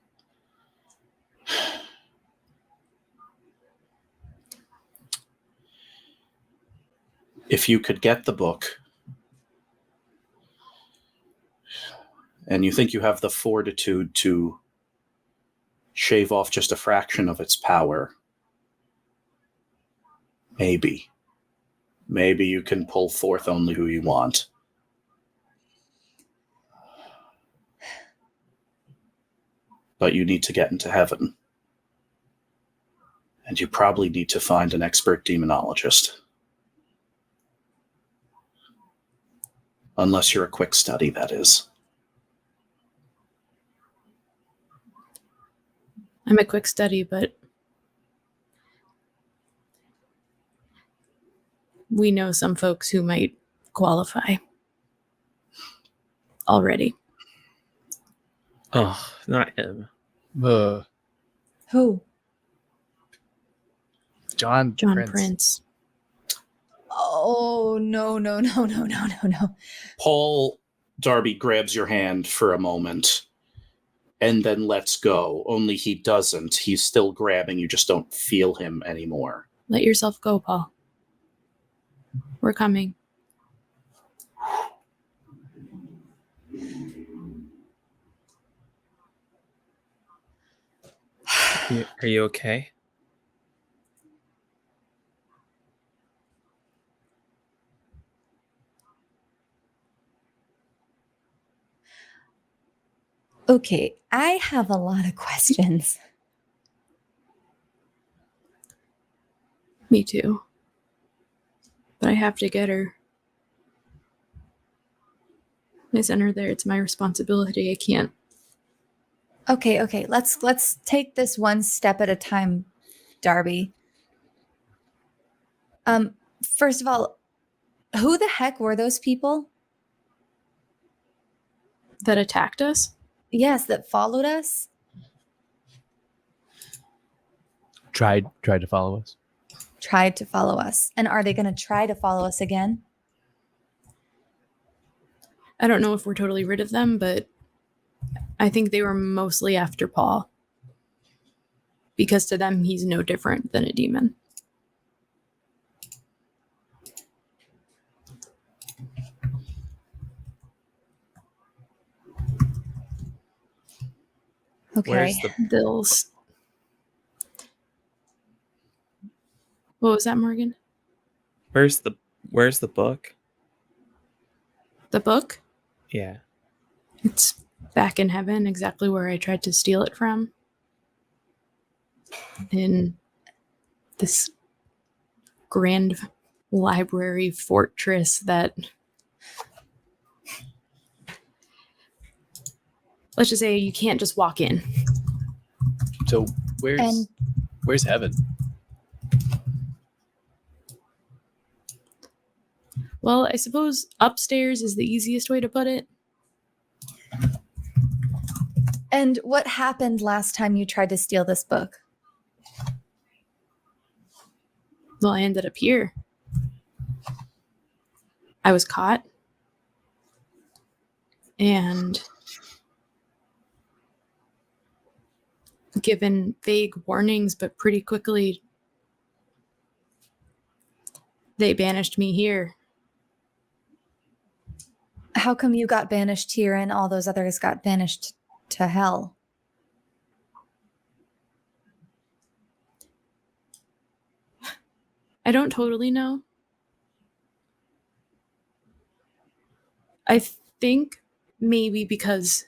If you could get the book, and you think you have the fortitude to shave off just a fraction of its power, maybe you can pull forth only who you want. But you need to get into heaven. And you probably need to find an expert demonologist. Unless you're a quick study, that is. I'm a quick study, but we know some folks who might qualify already. Oh, not him. Who? John Prince. Oh, no. Paul Darby grabs your hand for a moment and then lets go. Only he doesn't. He's still grabbing. You just don't feel him anymore. Let yourself go, Paul. We're coming. Are you okay? Okay, I have a lot of questions. Me too. But I have to get her. I sent her there. It's my responsibility. I can't. Okay. Let's take this one step at a time, Darby. First of all, who the heck were those people? That attacked us? Yes, that followed us. Tried to follow us. Tried to follow us. And are they going to try to follow us again? I don't know if we're totally rid of them, but I think they were mostly after Paul. Because to them, he's no different than a demon. Okay. Where's the Bills. What was that, Morgan? Where's the book? The book? Yeah. It's back in heaven, exactly where I tried to steal it from. In this grand library fortress that, let's just say, you can't just walk in. So where's heaven? Well, I suppose upstairs is the easiest way to put it. And what happened last time you tried to steal this book? Well, I ended up here. I was caught. And given vague warnings, but pretty quickly they banished me here. How come you got banished here and all those others got banished to hell? I don't totally know. I think maybe because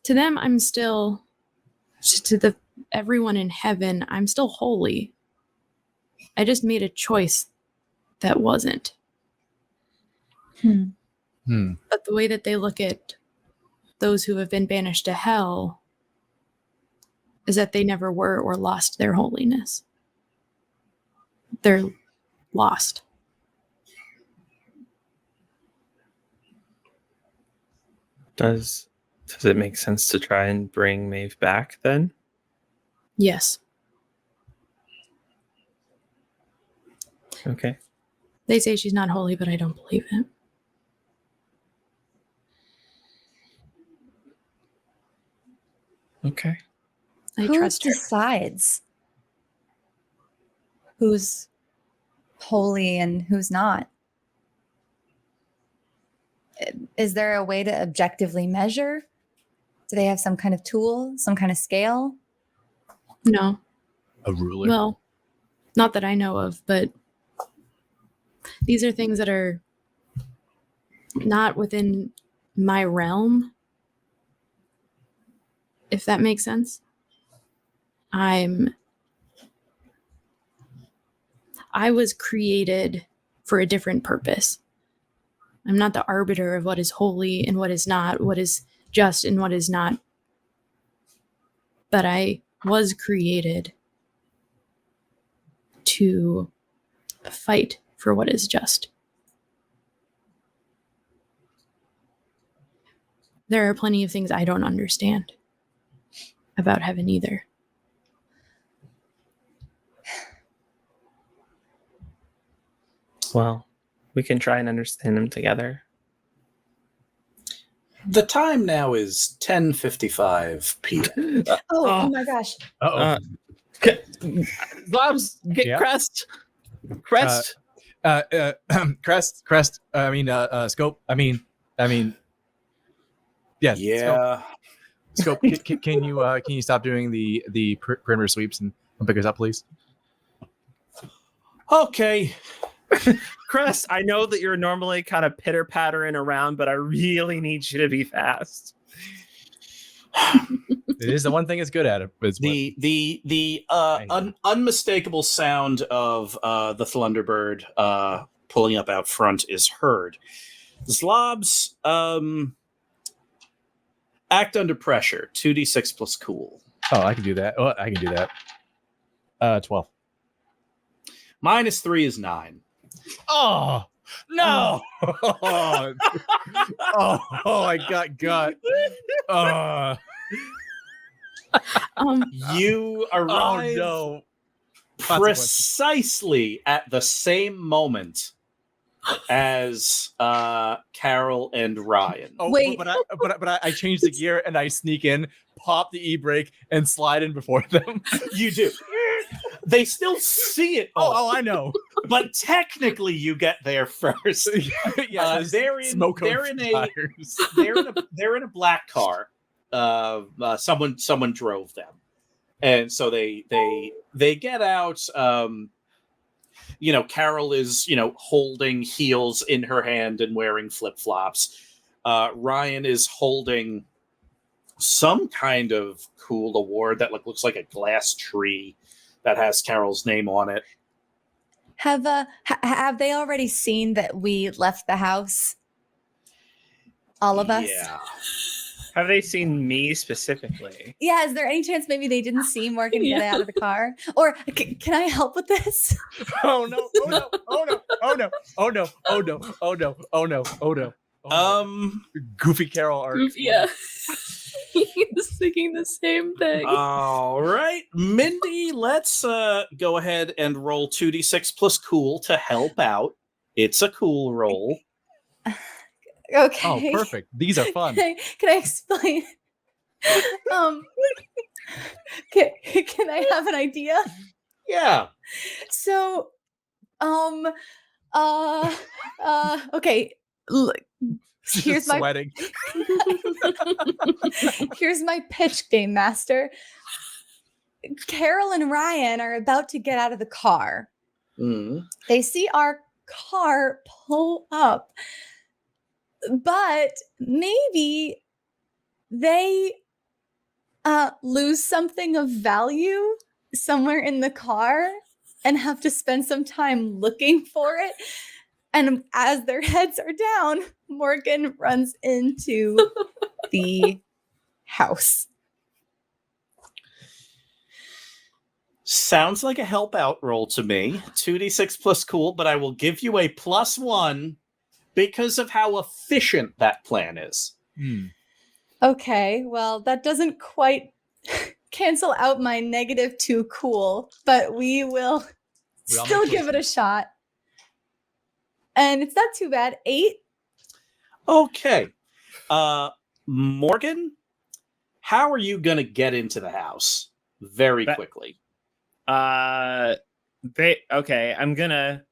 to them, I'm still, to everyone in heaven, I'm still holy. I just made a choice that wasn't. But the way that they look at those who have been banished to hell is that they never were or lost their holiness. They're lost. Does it make sense to try and bring Maeve back then? Yes. Okay. They say she's not holy, but I don't believe it. Okay. I Who trust her. decides who's holy and who's not? Is there a way to objectively measure? Do they have some kind of tool, some kind of scale? No. A ruler? Well, not that I know of, but these are things that are not within my realm, if that makes sense. I was created for a different purpose. I'm not the arbiter of what is holy and what is not, what is just and what is not. But I was created to fight for what is just. There are plenty of things I don't understand about heaven either. Well, we can try and understand them together. The time now is 10:55 p.m. Oh my gosh. Uh-oh. Zlobs, get Yeah. Crest. Crest, Scope. Yeah. Yeah. Scope. Can you stop doing the perimeter sweeps and come pick us up, please? Okay. Crest, I know that you're normally kind of pitter-pattering around, but I really need you to be fast. It is the one thing it's good at. It's The I hate unmistakable sound of the Thunderbird pulling up out front is heard. Zlobs, act under pressure. 2d6 plus cool. Oh, I can do that. Oh, I can do that. 12. -3 is 9. Oh no! Oh, I got. You Oh arrive no! precisely at the same moment as Carol and Ryan. Oh, Wait. but I changed the gear and I sneak in, pop the e-brake, and slide in before them. You do. They still see it all, Oh, I know. but technically you get there first. Yeah, they're in a black car. Someone drove them, and so they get out. Carol is holding heels in her hand and wearing flip-flops. Ryan is holding some kind of cool award that looks like a glass tree that has Carol's name on it. Have they already seen that we left the house? All of us? Yeah. Have they seen me specifically? Yeah, is there any chance maybe they didn't see Morgan get out of the car? Or can I help with this? Oh no! Oh no! Oh no! Oh no! Oh no! Oh no! Oh no! Oh no! Oh no! Goofy Carol art. Yeah. He's thinking the same thing. All right, Mindy, let's go ahead and roll 2d6 plus cool to help out. It's a cool roll. Okay. Oh, perfect. These are fun. Can I explain? Can I have an idea? Yeah. So, okay. Look, here's my sweating. here's my pitch, Game Master. Carol and Ryan are about to get out of the car. Mm. They see our car pull up, but maybe they lose something of value somewhere in the car and have to spend some time looking for it. And as their heads are down, Morgan runs into the house. Sounds like a help out roll to me. 2d6 plus cool, but I will give you a +1 because of how efficient that plan is. Okay, well, that doesn't quite cancel out my -2 cool, but we will still give it a shot. And it's not too bad. 8. Okay. Morgan, how are you going to get into the house very quickly? I'm gonna.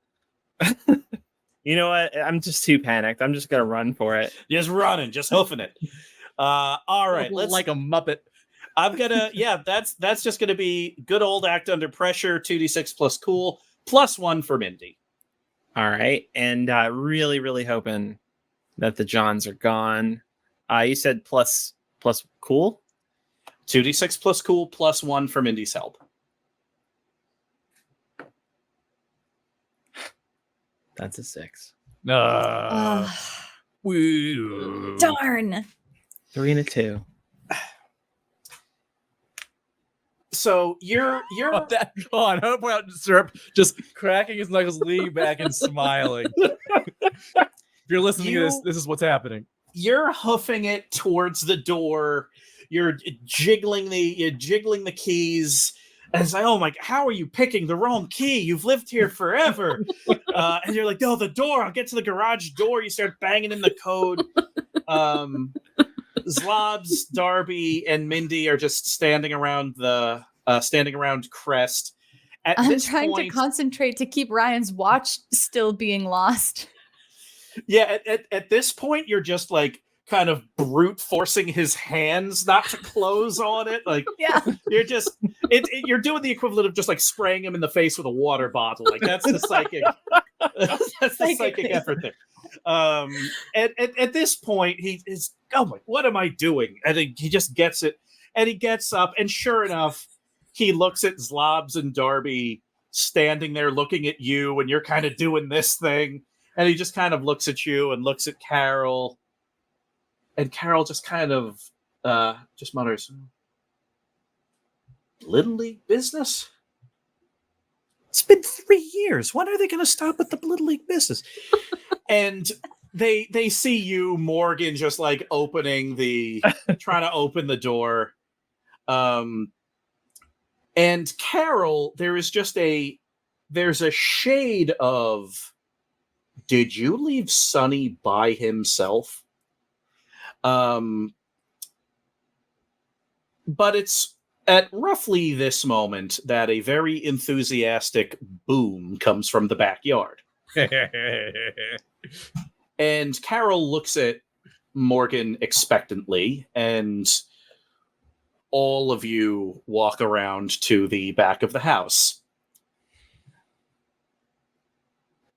You know what? I'm just too panicked. I'm just gonna run for it. Just running, just hoofing it. All right, let's like a Muppet. I'm gonna, that's just gonna be good old act under pressure, 2d6 plus cool, +1 for Mindy. All right, and really, really hoping that the Johns are gone. You said plus cool? 2d6 plus cool, +1 for Mindy's help. That's a 6. Woo. Darn. 3 and a 2. So you're Oh, that gone. Hope out Serp just cracking his knuckles, leaning back and smiling. If you're listening to this, this is what's happening. You're hoofing it towards the door. You're jiggling the keys. And it's like, oh my, how are you picking the wrong key? You've lived here forever. And you're like, no, the door. I'll get to the garage door. You start banging in the code. Zlobs, Darby, and Mindy are just standing around Crest. I'm trying to concentrate to keep Ryan's watch still being lost. Yeah, at this point, you're just like kind of brute forcing his hands not to close on it. Like, Yeah. you're just you're doing the equivalent of just like spraying him in the face with a water bottle. Like that's the psychic. That's the psychic effort there. At this point, he is, oh my, what am I doing? And he just gets it, and he gets up, and sure enough, he looks at Zlobs and Darby standing there looking at you, and you're kind of doing this thing, and he just kind of looks at you and looks at Carol, and Carol just kind of just mutters, Little League business? It's been 3 years. When are they going to stop with the Little League business? And they see you, Morgan, just like trying to open the door. And Carol, there's a shade of, did you leave Sonny by himself? But it's at roughly this moment that a very enthusiastic boom comes from the backyard. And Carol looks at Morgan expectantly, and all of you walk around to the back of the house.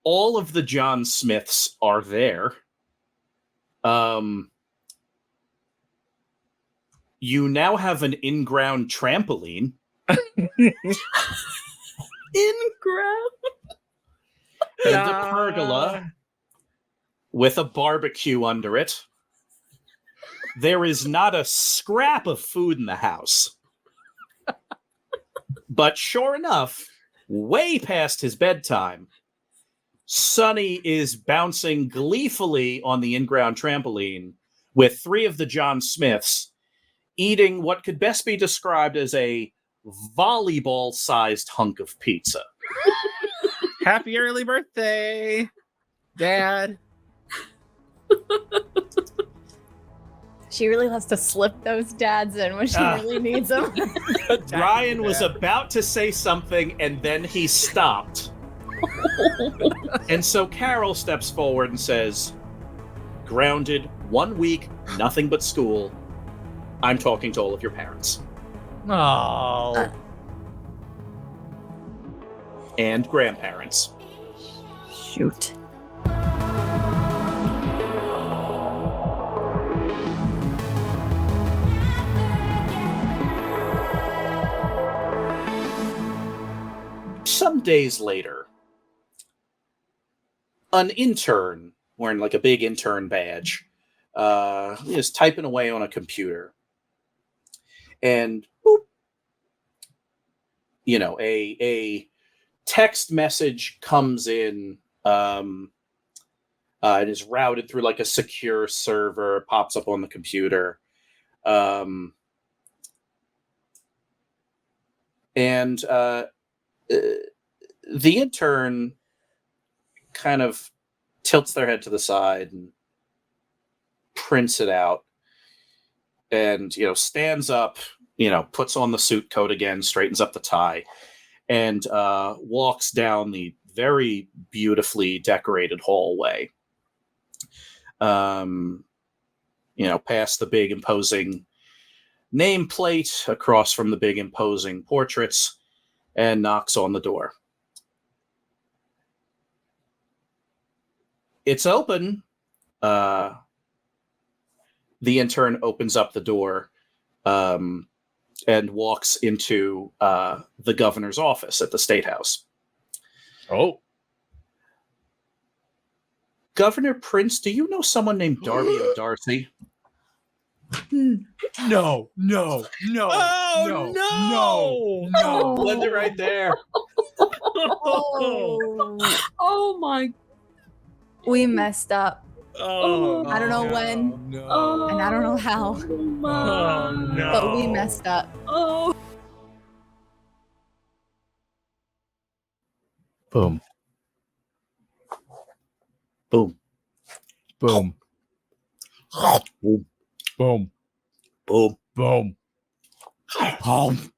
All of the John Smiths are there. You now have an in-ground trampoline. In-ground? And a pergola with a barbecue under it. There is not a scrap of food in the house. But sure enough, way past his bedtime, Sonny is bouncing gleefully on the in-ground trampoline with 3 of the John Smiths, eating what could best be described as a volleyball-sized hunk of pizza. Happy early birthday, Dad. She really has to slip those dads in when she really needs them. Ryan was about to say something, and then he stopped. And so Carol steps forward and says, grounded, 1 week, nothing but school. I'm talking to all of your parents. Oh. And grandparents. Shoot. Some days later, an intern wearing like a big intern badge is typing away on a computer. And boop, a text message comes in. It is routed through like a secure server, pops up on the computer. And the intern kind of tilts their head to the side and prints it out. And, stands up, puts on the suit coat again, straightens up the tie, and walks down the very beautifully decorated hallway. Past the big imposing nameplate, across from the big imposing portraits, and knocks on the door. It's open. The intern opens up the door and walks into the governor's office at the State House. Oh. Governor Prince, do you know someone named Darby O'Darcy? No. Oh, No. Linda right there. Oh my. We messed up. Oh, I don't know when. No. And I don't know how. Oh my. no. But we messed up. Oh. Boom. Boom. Boom. Boom. Boom. Boom. Boom. Boom.